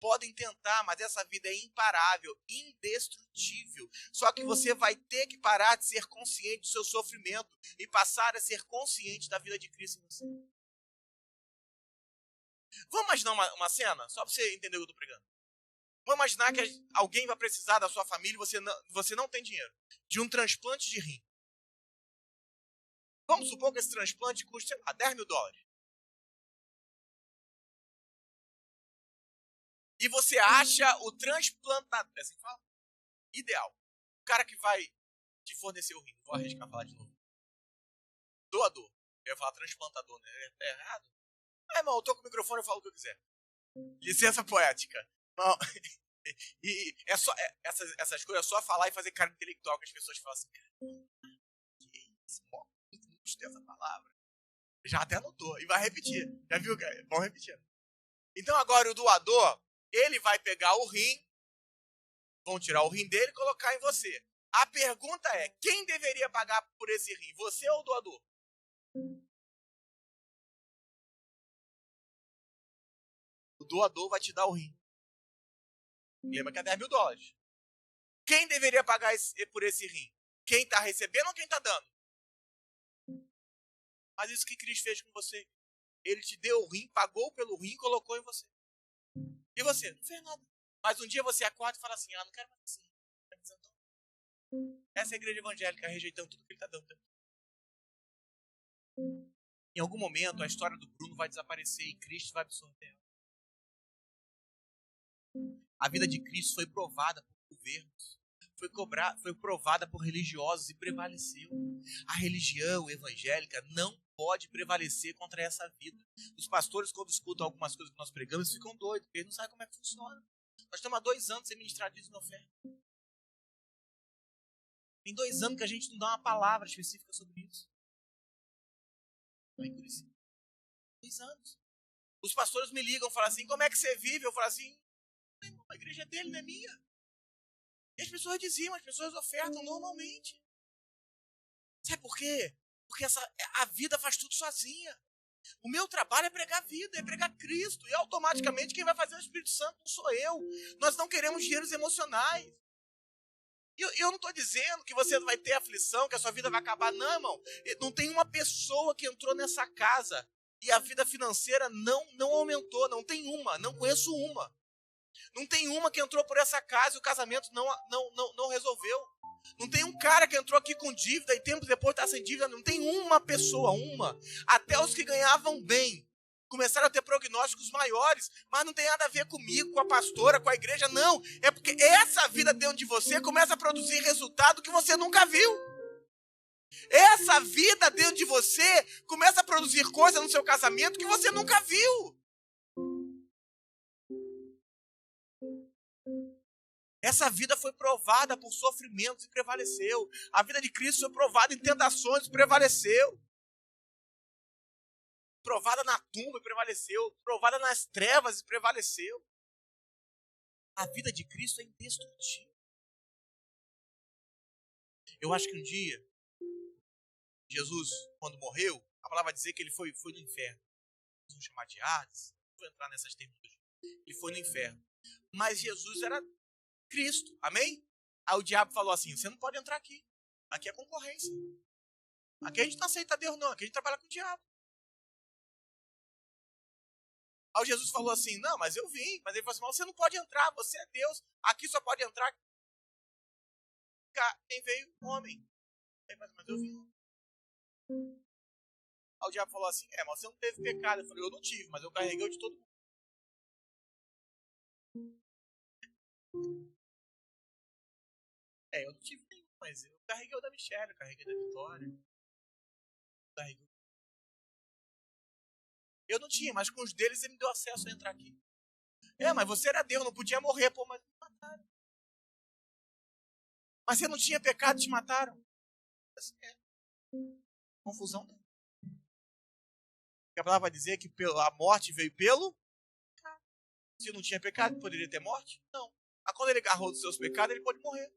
Podem tentar, mas essa vida é imparável, indestrutível. Só que você vai ter que parar de ser consciente do seu sofrimento e passar a ser consciente da vida de Cristo em você. Vamos imaginar uma cena? Só para você entender o que eu estou pregando. Vamos imaginar que alguém vai precisar da sua família e você não tem dinheiro. De um transplante de rim. Vamos supor que esse transplante custe, sei lá, $10.000. E você acha o transplantador, é assim que fala? Ideal. O cara que vai te fornecer o rim. Vou arriscar falar de novo. Doador. Eu ia falar transplantador, né? É errado? Irmão, eu tô com o microfone, eu falo o que eu quiser. Licença poética. Não. E essas coisas é só falar e fazer cara intelectual, que as pessoas falam assim, cara, que isso? Não gostei dessa palavra. Já até anotou. E vai repetir. Já viu, cara? Vamos repetir. Então agora o doador, ele vai pegar o rim, vão tirar o rim dele e colocar em você. A pergunta é, quem deveria pagar por esse rim? Você ou o doador? O doador vai te dar o rim. Lembra que é $10.000. Quem deveria pagar por esse rim? Quem está recebendo ou quem está dando? Mas isso que Cristo fez com você. Ele te deu o rim, pagou pelo rim e colocou em você. E você? Não fez nada. Mas um dia você acorda e fala assim, não quero mais assim. Essa é a igreja evangélica rejeitando tudo que ele está dando. Em algum momento a história do Bruno vai desaparecer e Cristo vai absorver ela. A vida de Cristo foi provada por governos, foi provada por religiosos e prevaleceu. A religião evangélica não pode prevalecer contra essa vida. Os pastores, quando escutam algumas coisas que nós pregamos, ficam doidos, porque eles não sabem como é que funciona. Nós estamos há 2 anos sem ministrar dízimo na oferta. Tem 2 anos que a gente não dá uma palavra específica sobre isso. Não é por isso. 2 anos. Os pastores me ligam e falam assim, como é que você vive? Eu falo assim, a igreja é dele, não é minha. E as pessoas diziam, as pessoas ofertam normalmente. Sabe por quê? Porque a vida faz tudo sozinha. O meu trabalho é pregar a vida, é pregar Cristo. E automaticamente quem vai fazer é o Espírito Santo, não sou eu. Nós não queremos dinheiros emocionais. Eu não estou dizendo que você vai ter aflição, que a sua vida vai acabar. Não, irmão. Não tem uma pessoa que entrou nessa casa e a vida financeira não aumentou. Não tem uma. Não conheço uma. Não tem uma que entrou por essa casa e o casamento não resolveu. Não tem um cara que entrou aqui com dívida e tempos depois está sem dívida. Não tem uma pessoa, uma. Até os que ganhavam bem começaram a ter prognósticos maiores, mas não tem nada a ver comigo, com a pastora, com a igreja, não. É porque essa vida dentro de você começa a produzir resultado que você nunca viu. Essa vida dentro de você começa a produzir coisas no seu casamento que você nunca viu. Essa vida foi provada por sofrimentos e prevaleceu. A vida de Cristo foi provada em tentações e prevaleceu. Provada na tumba e prevaleceu. Provada nas trevas e prevaleceu. A vida de Cristo é indestrutível. Eu acho que um dia, Jesus, quando morreu, a palavra vai dizer que ele foi no inferno. Vamos chamar de Hades, não vou entrar nessas terminologias. Ele foi no inferno. Mas Jesus era Cristo, amém? Aí o diabo falou assim, você não pode entrar aqui. Aqui é concorrência. Aqui a gente não aceita Deus não, aqui a gente trabalha com o diabo. Aí Jesus falou assim, não, mas eu vim. Mas ele falou assim, mas você não pode entrar, você é Deus. Aqui só pode entrar quem veio, homem. Mas eu vim. Aí o diabo falou assim, mas você não teve pecado. Eu falei, eu não tive, mas eu carreguei o de todo mundo. Eu não tive nenhum, mas eu carreguei o da Michelle, eu carreguei da Vitória. Eu não tinha, mas com os deles ele me deu acesso a entrar aqui. Mas você era Deus, não podia morrer, pô, mas me mataram. Mas você não tinha pecado, te mataram. Confusão. Porque a palavra vai dizer que a morte veio pelo... Se não tinha pecado, poderia ter morte? Não. Mas quando ele agarrou dos seus pecados, ele pode morrer.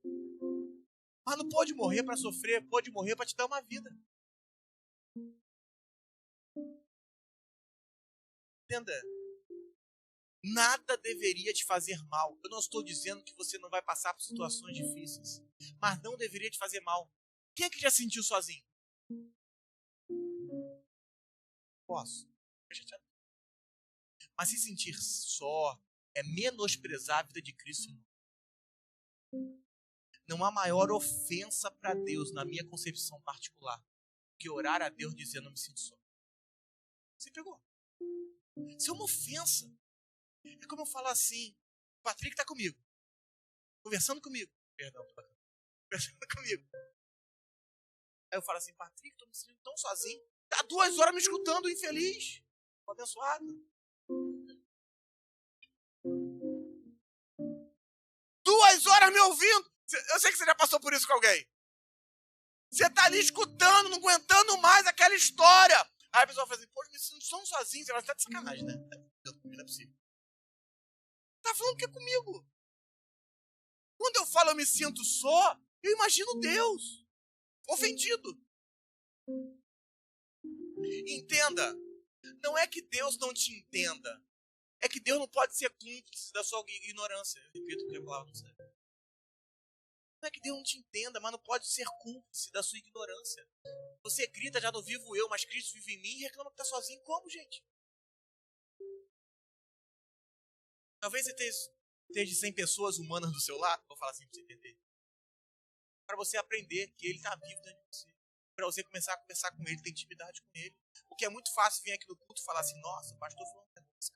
Mas não pode morrer para sofrer, pode morrer para te dar uma vida. Entenda? Nada deveria te fazer mal. Eu não estou dizendo que você não vai passar por situações difíceis, mas não deveria te fazer mal. Quem é que já se sentiu sozinho? Posso. Mas se sentir só é menosprezar a vida de Cristo. Não há maior ofensa para Deus, na minha concepção particular, que orar a Deus dizendo eu me sinto só. Você pegou? Isso é uma ofensa. É como eu falar assim, o Patrick está comigo, conversando comigo. Perdão, conversando comigo. Aí eu falo assim, Patrick, estou me sentindo tão sozinho. Está 2 horas me escutando, infeliz. Abençoado. 2 horas me ouvindo. Eu sei que você já passou por isso com alguém. Você está ali escutando, não aguentando mais aquela história. Aí a pessoa fala assim, poxa, me sinto tão sozinho. Você vai estar de sacanagem, né? Não é possível. Tá falando que é comigo. Quando eu falo eu me sinto só, eu imagino Deus ofendido. Entenda, não é que Deus não te entenda, é que Deus não pode ser cúmplice da sua ignorância. Eu repito porque a palavra não serve. Não é que Deus não te entenda, mas não pode ser cúmplice da sua ignorância. Você grita, já não vivo eu, mas Cristo vive em mim, e reclama que está sozinho. Como, gente? Talvez você esteja 100 pessoas humanas do seu lado, vou falar assim para você entender. Para você aprender que ele está vivo dentro de você. Para você começar a conversar com ele, ter intimidade com ele. Porque é muito fácil vir aqui no culto e falar assim, nossa, o pastor falou um negócio,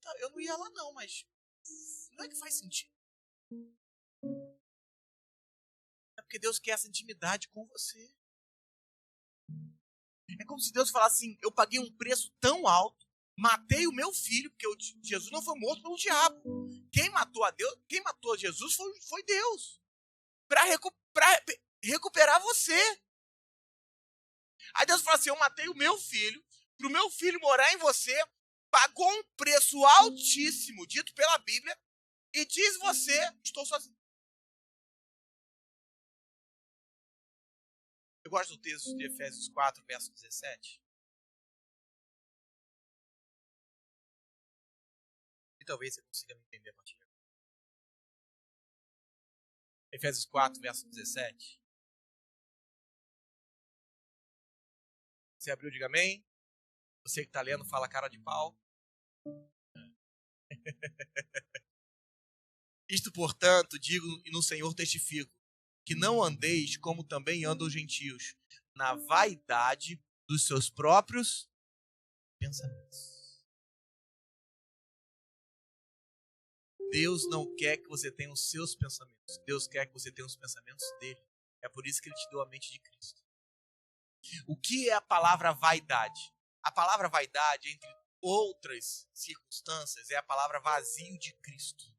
cara. Eu não ia lá não, mas não é que faz sentido. É porque Deus quer essa intimidade com você. É como se Deus falasse assim, eu paguei um preço tão alto, matei o meu filho, porque Jesus não foi morto pelo diabo. Quem matou Jesus foi Deus. Para recuperar você. Aí Deus fala assim, eu matei o meu filho, para o meu filho morar em você, pagou um preço altíssimo, dito pela Bíblia, e diz você, estou sozinho. Eu gosto do texto de Efésios 4, verso 17. E talvez você consiga me entender a partir de agora. Efésios 4, verso 17. Você abriu, diga amém. Você que está lendo, fala cara de pau. Isto, portanto, digo e no Senhor testifico, que não andeis como também andam os gentios, na vaidade dos seus próprios pensamentos. Deus não quer que você tenha os seus pensamentos. Deus quer que você tenha os pensamentos dele. É por isso que ele te deu a mente de Cristo. O que é a palavra vaidade? A palavra vaidade, entre outras circunstâncias, é a palavra vazio de Cristo.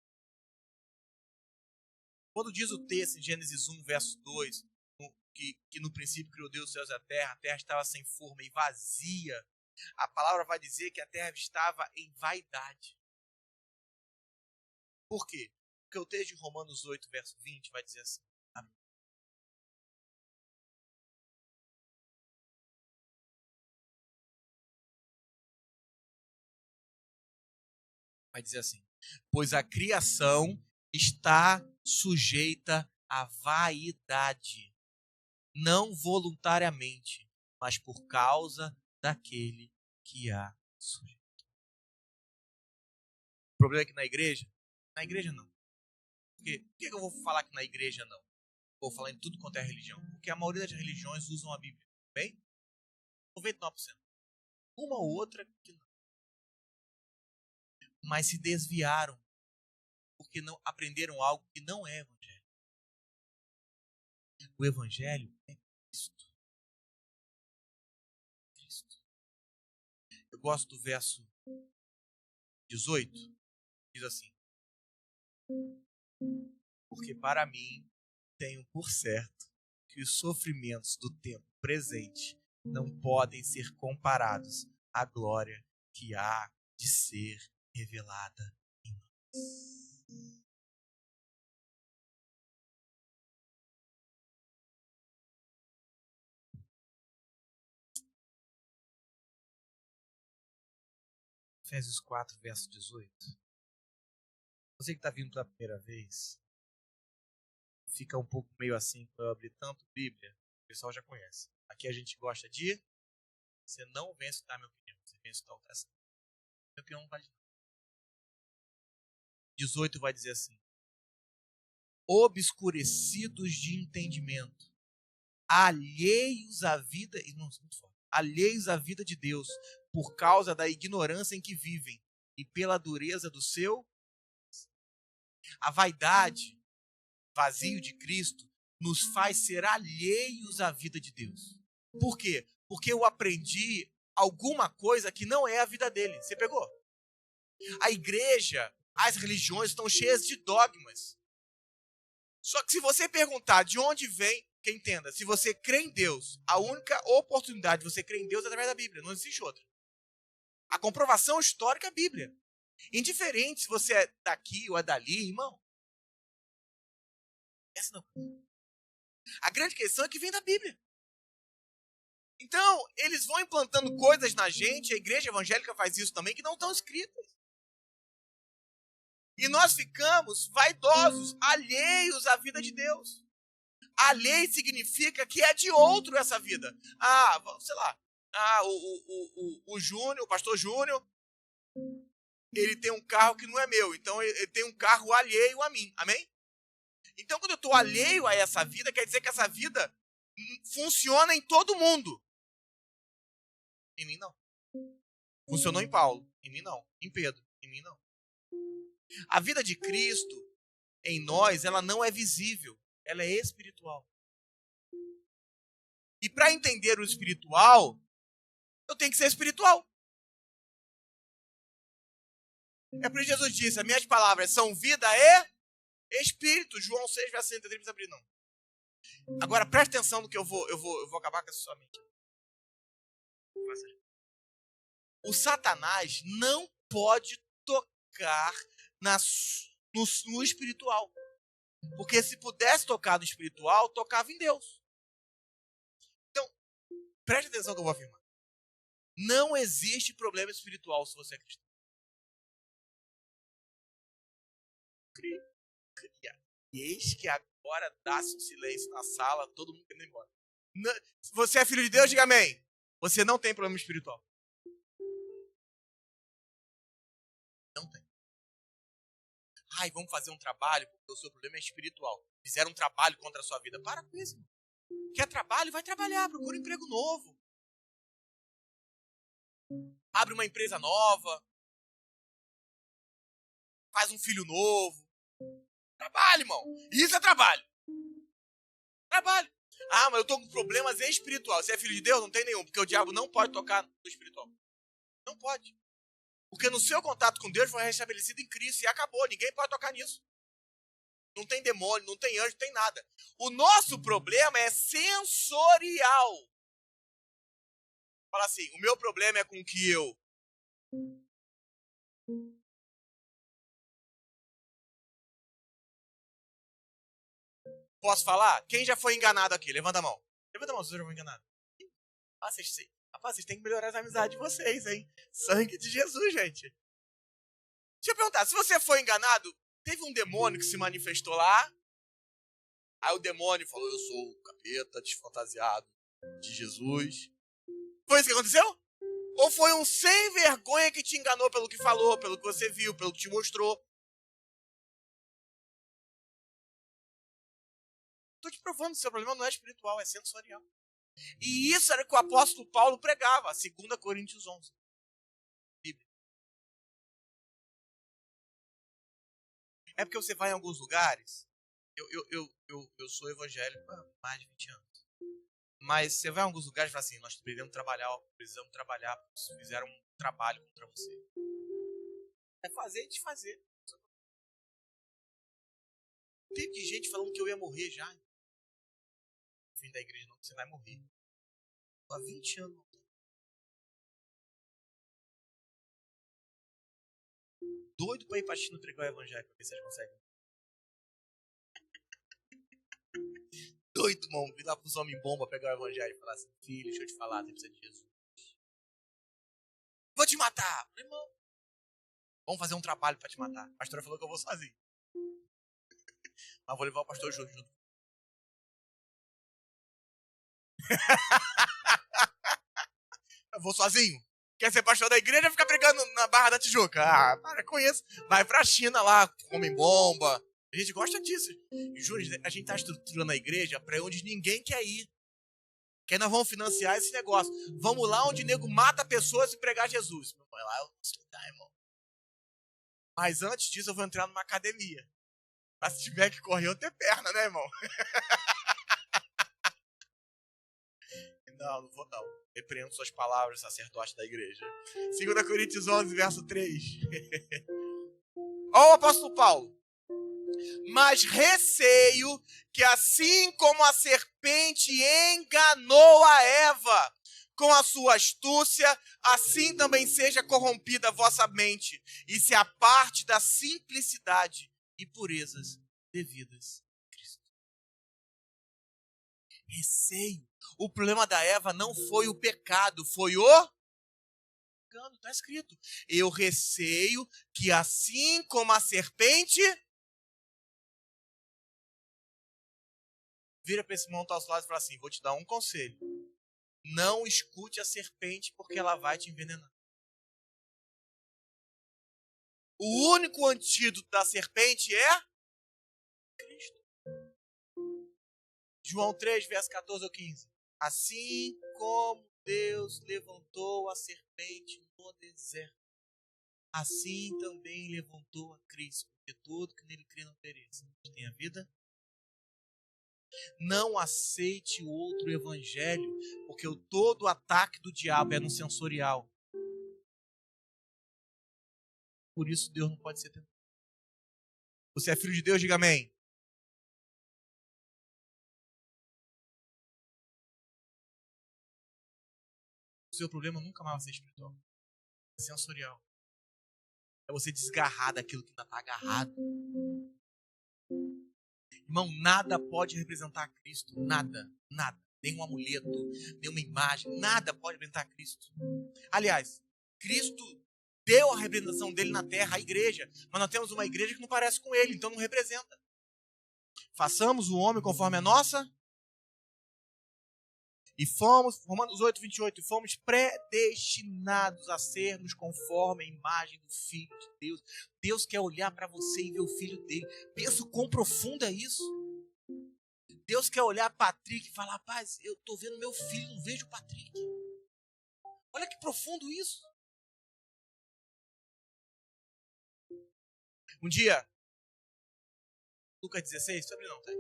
Quando diz o texto em Gênesis 1, verso 2, que no princípio criou Deus os céus e a terra estava sem forma e vazia, a palavra vai dizer que a terra estava em vaidade. Por quê? Porque o texto de Romanos 8, verso 20 vai dizer assim. Amém. Vai dizer assim, pois a criação está sujeita à vaidade, não voluntariamente, mas por causa daquele que a sujeita. O problema é que na igreja não. Por que eu vou falar que na igreja não? Vou falar em tudo quanto é religião. Porque a maioria das religiões usam a Bíblia. Bem? 99%. Uma ou outra que não. Mas se desviaram porque não aprenderam algo que não é evangelho. O evangelho é Cristo. Eu gosto do verso 18. Diz assim: porque para mim tenho por certo que os sofrimentos do tempo presente não podem ser comparados à glória que há de ser revelada em nós. Efésios 4, verso 18. Você que está vindo pela primeira vez, fica um pouco meio assim, para eu abrir tanto Bíblia, o pessoal já conhece. Aqui a gente gosta de, você não vem escutar a minha opinião, você vem escutar outra ação. Minha opinião não vale nada. 18 vai dizer assim: obscurecidos de entendimento, alheios à vida, alheios à vida de Deus, por causa da ignorância em que vivem e pela dureza do seu. A vaidade, vazio de Cristo, nos faz ser alheios à vida de Deus. Por quê? Porque eu aprendi alguma coisa que não é a vida dele. Você pegou? A igreja, as religiões estão cheias de dogmas. Só que se você perguntar de onde vem, que entenda, se você crê em Deus, a única oportunidade de você crer em Deus é através da Bíblia, não existe outra. A comprovação histórica é a Bíblia. Indiferente se você é daqui ou é dali, irmão. Essa não. A grande questão é que vem da Bíblia. Então, eles vão implantando coisas na gente, a igreja evangélica faz isso também, que não estão escritas. E nós ficamos vaidosos, alheios à vida de Deus. Alheio significa que é de outro essa vida. Sei lá, o Júnior, o pastor Júnior, ele tem um carro que não é meu, então ele tem um carro alheio a mim, amém? Então quando eu estou alheio a essa vida, quer dizer que essa vida funciona em todo mundo. Em mim não. Funcionou em Paulo, em mim não. Em Pedro, em mim não. A vida de Cristo em nós, ela não é visível, ela é espiritual. E para entender o espiritual, eu tenho que ser espiritual. É por isso que Jesus disse, as minhas palavras são vida e espírito. João 6, verso 63, não precisa abrir não. Agora, preste atenção no que eu vou acabar com essa sua mente. O Satanás não pode tocar no espiritual. Porque se pudesse tocar no espiritual, tocava em Deus. Então, preste atenção no que eu vou afirmar. Não existe problema espiritual se você é cristão. Cria. E eis que agora dá-se um silêncio na sala, todo mundo indo embora. Se você é filho de Deus, diga amém. Você não tem problema espiritual. Não tem. Ai, vamos fazer um trabalho, porque o seu problema é espiritual. Fizeram um trabalho contra a sua vida. Para com isso. Quer trabalho? Vai trabalhar. Procura um emprego novo. Abre uma empresa nova. Faz um filho novo. Trabalho, irmão. Isso é trabalho. Trabalho. Mas eu tô com problemas espirituais. Você é filho de Deus? Não tem nenhum. Porque o diabo não pode tocar no espiritual. Não pode. Porque no seu contato com Deus foi restabelecido em Cristo e acabou. Ninguém pode tocar nisso. Não tem demônio, não tem anjo, não tem nada. O nosso problema é sensorial. Fala assim, o meu problema é com que eu... Posso falar? Quem já foi enganado aqui? Levanta a mão. Levanta a mão se você já foi enganado. Vocês têm que melhorar as amizades de vocês, hein? Sangue de Jesus, gente. Deixa eu perguntar, se você foi enganado, teve um demônio que se manifestou lá, aí o demônio falou, eu sou o capeta desfantasiado de Jesus. Foi isso que aconteceu? Ou foi um sem vergonha que te enganou pelo que falou, pelo que você viu, pelo que te mostrou? Estou te provando que o seu problema não é espiritual, é sensorial. E isso era o que o apóstolo Paulo pregava, 2 Coríntios 11. Bíblia. É porque você vai em alguns lugares, eu sou evangélico há mais de 20 anos. Mas você vai em alguns lugares e fala assim, nós precisamos trabalhar, fizeram um trabalho contra você. É fazer e desfazer. Tem de gente falando que eu ia morrer já. No fim da igreja não, você vai morrer. Há 20 anos. Doido pra ir pra China entregar o evangelho pra ver se eles conseguem. Doido, irmão. Vir lá pros homens bomba pegar o evangelho e falar assim, filho, deixa eu te falar, você precisa de Jesus. Vou te matar. Irmão, vamos fazer um trabalho pra te matar. A pastora falou que eu vou sozinho. Mas vou levar o pastor Júnior junto. Eu vou sozinho. Quer ser pastor da igreja, fica pregando na Barra da Tijuca. Para com isso. Vai pra China lá, comem bomba. A gente gosta disso. Júnior, a gente tá estruturando a igreja pra onde ninguém quer ir. Que aí nós vamos financiar esse negócio. Vamos lá onde o nego mata pessoas e pregar Jesus. Vai lá, eu vou estudar, irmão. Mas antes disso, eu vou entrar numa academia. Pra se tiver que correr, eu ter perna, né, irmão? Não vou não. Repreendo suas palavras, sacerdote da igreja. 2 Coríntios 11, verso 3. Olha o apóstolo Paulo. Mas receio que assim como a serpente enganou a Eva com a sua astúcia, assim também seja corrompida a vossa mente e se aparte da simplicidade e purezas devidas a Cristo. Receio. O problema da Eva não foi o pecado, foi o enxergando, está escrito. Eu receio que assim como a serpente... Vira para esse irmão que está ao seu lado e fala assim, vou te dar um conselho. Não escute a serpente porque ela vai te envenenar. O único antídoto da serpente é Cristo. João 3, verso 14 ou 15. Assim como Deus levantou a serpente no deserto, assim também levantou a Cristo, porque todo que nele crê não pereça, mas tenha vida. Não aceite o outro evangelho, porque todo o ataque do diabo é no sensorial. Por isso Deus não pode ser tentado. Você é filho de Deus? Diga amém. O seu problema nunca mais vai ser espiritual. É sensorial. É você desgarrar daquilo que ainda está agarrado. Irmão, nada pode representar Cristo. Nada. Nada. Nenhum amuleto, nenhuma imagem. Nada pode representar Cristo. Aliás, Cristo deu a representação dele na terra, a igreja. Mas nós temos uma igreja que não parece com ele, então não representa. Façamos o homem conforme a nossa. E fomos, Romanos 8, 28, e fomos predestinados a sermos conforme a imagem do Filho de Deus. Deus quer olhar para você e ver o Filho dele. Pensa o quão profundo é isso. Deus quer olhar Patrick e falar, rapaz, eu estou vendo meu filho, não vejo o Patrick. Olha que profundo isso. Um dia, Lucas 16, sobre não, tá aí.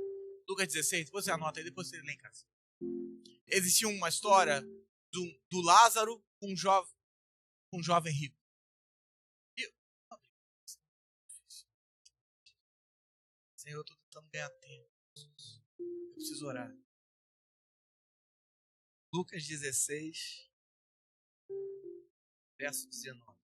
Lucas 16, depois você anota aí, depois você lê em casa. Existia uma história do Lázaro com um jovem rico. Senhor, eu estou tentando ganhar tempo. Eu preciso orar. Lucas 16, verso 19.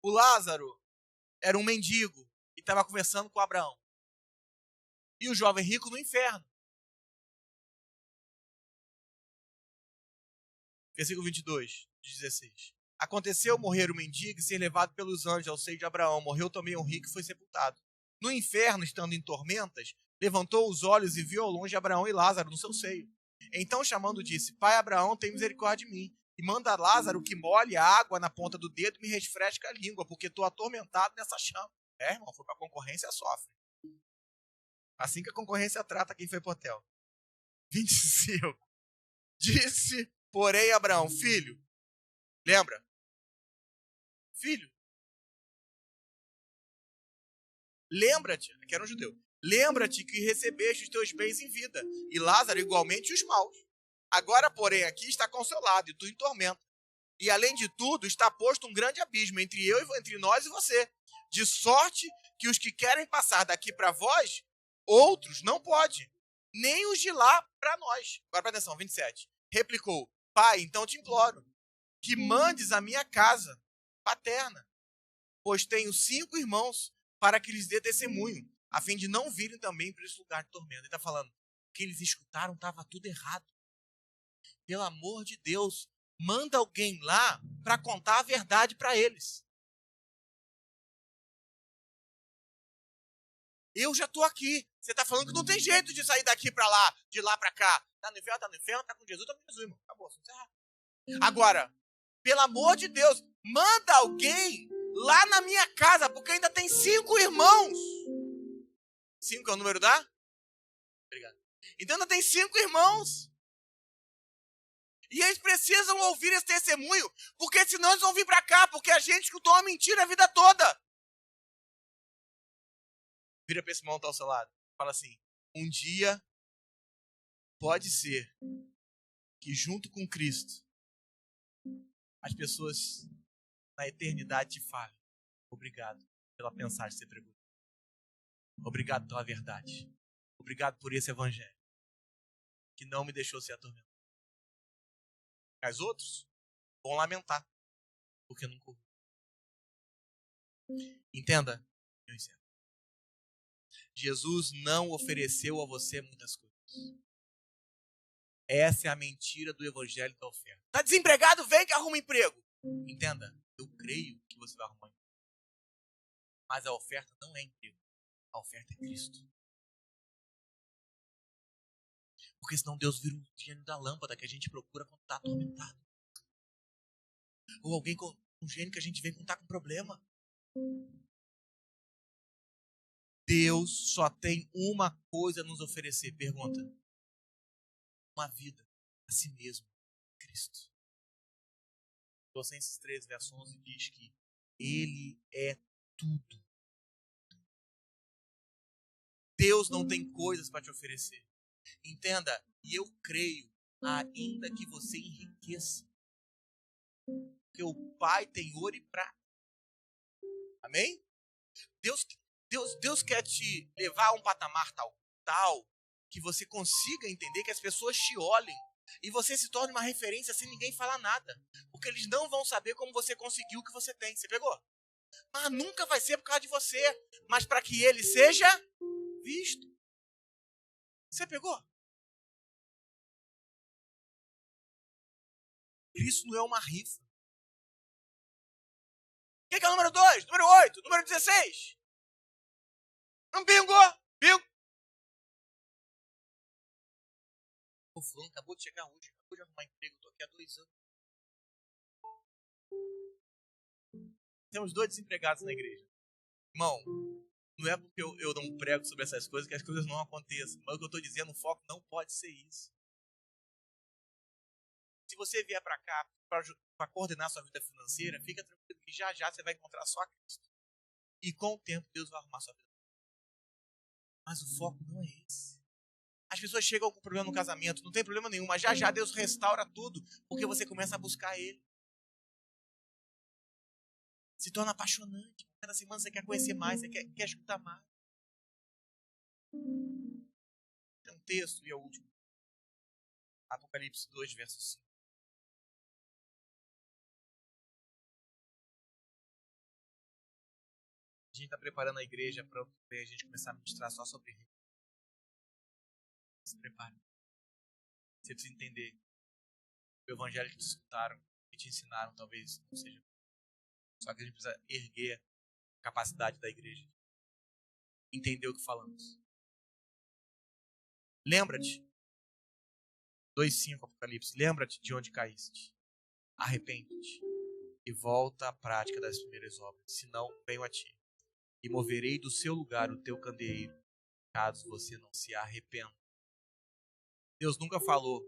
O Lázaro era um mendigo e estava conversando com Abraão. E o jovem rico no inferno. Versículo 22, 16. Aconteceu morrer o mendigo e ser levado pelos anjos ao seio de Abraão. Morreu também o rico e foi sepultado. No inferno, estando em tormentas, levantou os olhos e viu ao longe Abraão e Lázaro no seu seio. Então, chamando, disse, Pai Abraão, tem misericórdia de mim. E manda Lázaro que molhe a água na ponta do dedo e me refresque a língua, porque estou atormentado nessa chama. É, irmão, foi para a concorrência, sofre. Assim que a concorrência trata quem foi pro hotel. 25. Disse, porém, Abraão, filho, lembra? Filho, lembra-te, que era um judeu, lembra-te que recebeste os teus bens em vida, e Lázaro igualmente os maus. Agora, porém, aqui está com seu lado, e tu em tormento. E, além de tudo, está posto um grande abismo entre nós e você, de sorte que os que querem passar daqui para vós, outros não podem, nem os de lá para nós. Agora, presta atenção, 27. Replicou, Pai, então te imploro, que mandes a minha casa paterna, pois tenho 5 irmãos, para que lhes dê testemunho, a fim de não virem também para esse lugar de tormento. Ele está falando, o que eles escutaram estava tudo errado. Pelo amor de Deus, manda alguém lá para contar a verdade para eles. Eu já estou aqui. Você está falando que não tem jeito de sair daqui para lá, de lá para cá. Está no inferno, está com Jesus, está com Jesus, irmão. Acabou, se encerrar. Agora, pelo amor de Deus, manda alguém lá na minha casa, porque ainda tem 5 irmãos. 5 é o número da? Obrigado. Então ainda tem 5 irmãos. E eles precisam ouvir esse testemunho, porque senão eles vão vir para cá, porque a gente escutou uma mentira a vida toda. Vira para esse irmão que está ao seu lado. Fala assim, um dia pode ser que junto com Cristo, as pessoas na eternidade te falem, obrigado pela mensagem que você pregou. Obrigado pela verdade. Obrigado por esse evangelho, que não me deixou ser atormentado. Mas outros vão lamentar, porque não correu. Entenda, Eu encerro. Jesus não ofereceu a você muitas coisas. Essa é a mentira do evangelho da oferta. Está desempregado? Vem que arruma emprego. Entenda, eu creio que você vai arrumar emprego. Mas a oferta não é emprego. A oferta é Cristo. Porque senão Deus vira um gênio da lâmpada que a gente procura quando está atormentado. Ou alguém com um gênio que a gente vê quando está com problema. Deus só tem uma coisa a nos oferecer. Pergunta. Uma vida a si mesmo. Cristo. Colossenses 3, verso 11 diz que Ele é tudo. Deus não tem coisas para te oferecer. Entenda, e eu creio, ainda que você enriqueça, porque o Pai tem ouro e prata. Amém? Deus quer te levar a um patamar tal que você consiga entender, que as pessoas te olhem e você se torne uma referência sem ninguém falar nada. Porque eles não vão saber como você conseguiu o que você tem. Você pegou? Mas nunca vai ser por causa de você, mas para que ele seja visto. Você pegou? Isso não é uma rifa. Quem que é o número 2? Número 8? Número 16? Um bingo! Bingo! O fulano acabou de chegar hoje. Acabou de arrumar emprego. Estou aqui há 2 anos. Temos 2 desempregados na igreja. Irmão, não é porque eu não prego sobre essas coisas que as coisas não aconteçam. Mas o que eu estou dizendo, o foco não pode ser isso. Se você vier para cá para coordenar sua vida financeira, fica tranquilo que já você vai encontrar só Cristo. E com o tempo Deus vai arrumar sua vida. Mas o foco não é esse. As pessoas chegam com problema no casamento, não tem problema nenhum, mas já Deus restaura tudo, porque você começa a buscar Ele. Se torna apaixonante. Cada semana você quer conhecer mais, você quer escutar mais. Tem um texto, e é o último. Apocalipse 2, verso 5. A gente está preparando a igreja para a gente começar a ministrar só sobre Ele. Se prepare. Você precisa entender. O evangelho que te escutaram, que te ensinaram, talvez não seja. Só que a gente precisa erguer a capacidade da igreja. Entender o que falamos. Lembra-te. 2,5 Apocalipse. Lembra-te de onde caíste. Arrepende-te. E volta à prática das primeiras obras. Senão, venho a ti. E moverei do seu lugar o teu candeeiro, caso você não se arrependa. Deus nunca falou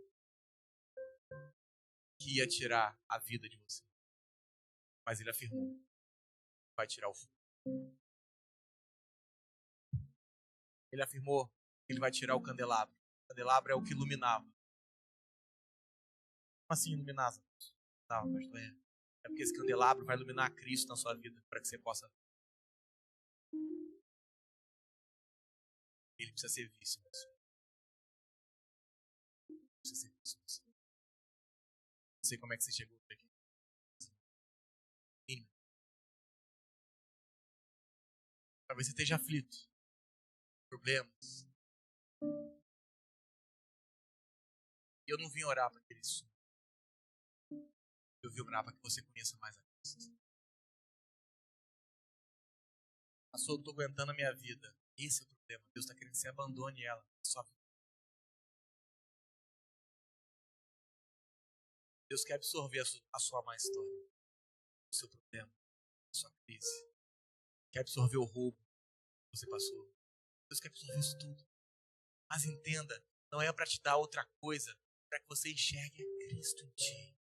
que ia tirar a vida de você. Mas Ele afirmou que vai tirar o fogo. Ele afirmou que Ele vai tirar o candelabro. O candelabro é o que iluminava. Como assim iluminava? Não, pastor, é porque esse candelabro vai iluminar Cristo na sua vida, para que você possa. Ele precisa ser visto. Precisa ser visto. Não sei como é que você chegou aqui. Talvez você esteja aflito. Problemas. E eu não vim orar para aquele sonho. Eu vim orar para que você conheça mais a Cristo. Pastor, eu estou aguentando a minha vida. Esse é o problema. Deus está querendo que você abandone ela. Só. Deus quer absorver a sua má história. O seu problema. A sua crise. Quer absorver o roubo que você passou. Deus quer absorver isso tudo. Mas entenda, não é para te dar outra coisa, para que você enxergue a Cristo em ti.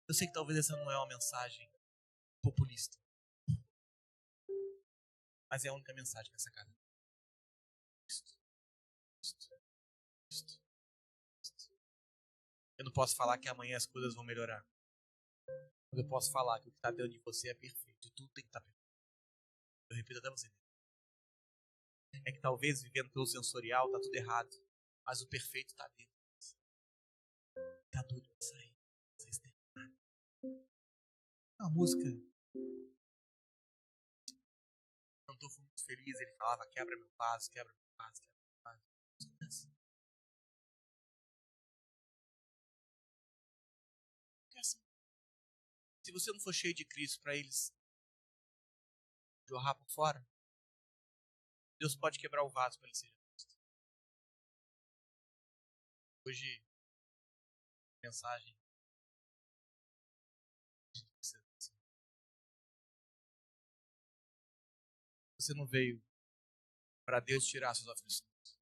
Eu sei que talvez essa não é uma mensagem populista, mas é a única mensagem nessa casa. Cristo. Eu não posso falar que amanhã as coisas vão melhorar. Mas eu posso falar que o que está dentro de você é perfeito. E tudo tem que estar perfeito. Eu repito até você. É que talvez vivendo pelo sensorial está tudo errado. Mas o perfeito está dentro. Está doido para sair. Vocês têm nada. É uma música feliz, ele falava, quebra meu vaso, quebra meu vaso, quebra meu vaso. Porque assim, se você não for cheio de Cristo para eles jorrar por fora, Deus pode quebrar o vaso para eles serem justos. Hoje, mensagem. Você não veio para Deus tirar suas aflições.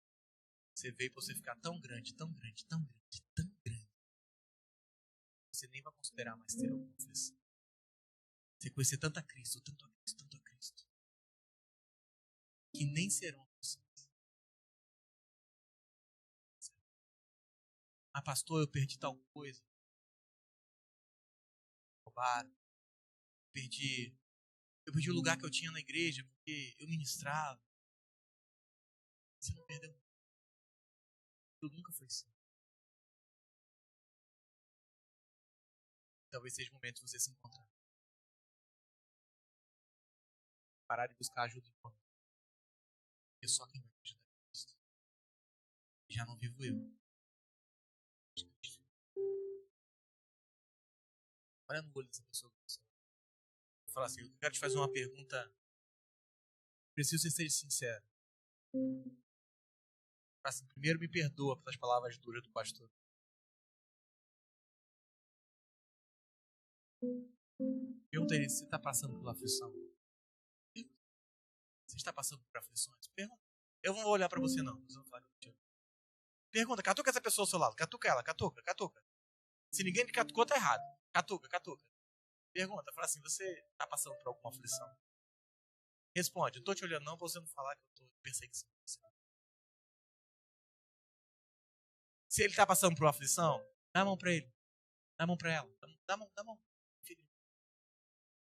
Você veio para você ficar tão grande, tão grande, tão grande, tão grande. Você nem vai considerar mais ter alguma aflição. Você conhecer tanto a Cristo, tanto a Cristo, tanto a Cristo, que nem serão aflições. Ah, pastor, eu perdi tal coisa. Roubaram. Eu perdi o lugar que eu tinha na igreja porque eu ministrava. Você não perdeu. Tudo nunca foi assim. Talvez seja o momento de você se encontrar. Parar de buscar ajuda em qualquer. Porque só quem vai te ajudar é Cristo. Já não vivo eu. Olha no olho dessa pessoa. Vou falar assim, eu quero te fazer uma pergunta. Preciso que você seja sincero. Assim, primeiro me perdoa pelas palavras duras do pastor. Pergunta ele se você está passando por aflição. Você está passando por aflições? Pergunta. Eu não vou olhar para você, não. Pergunta, catuca essa pessoa ao seu lado. Catuca ela, catuca, catuca. Se ninguém me catucou, tá errado. Catuca, catuca. Pergunta, fala assim, você está passando por alguma aflição? Responde, eu tô te olhando não pra você não falar que eu tô de perseguição. Se ele tá passando por uma aflição, dá a mão pra ele. Dá a mão pra ela. Dá a mão.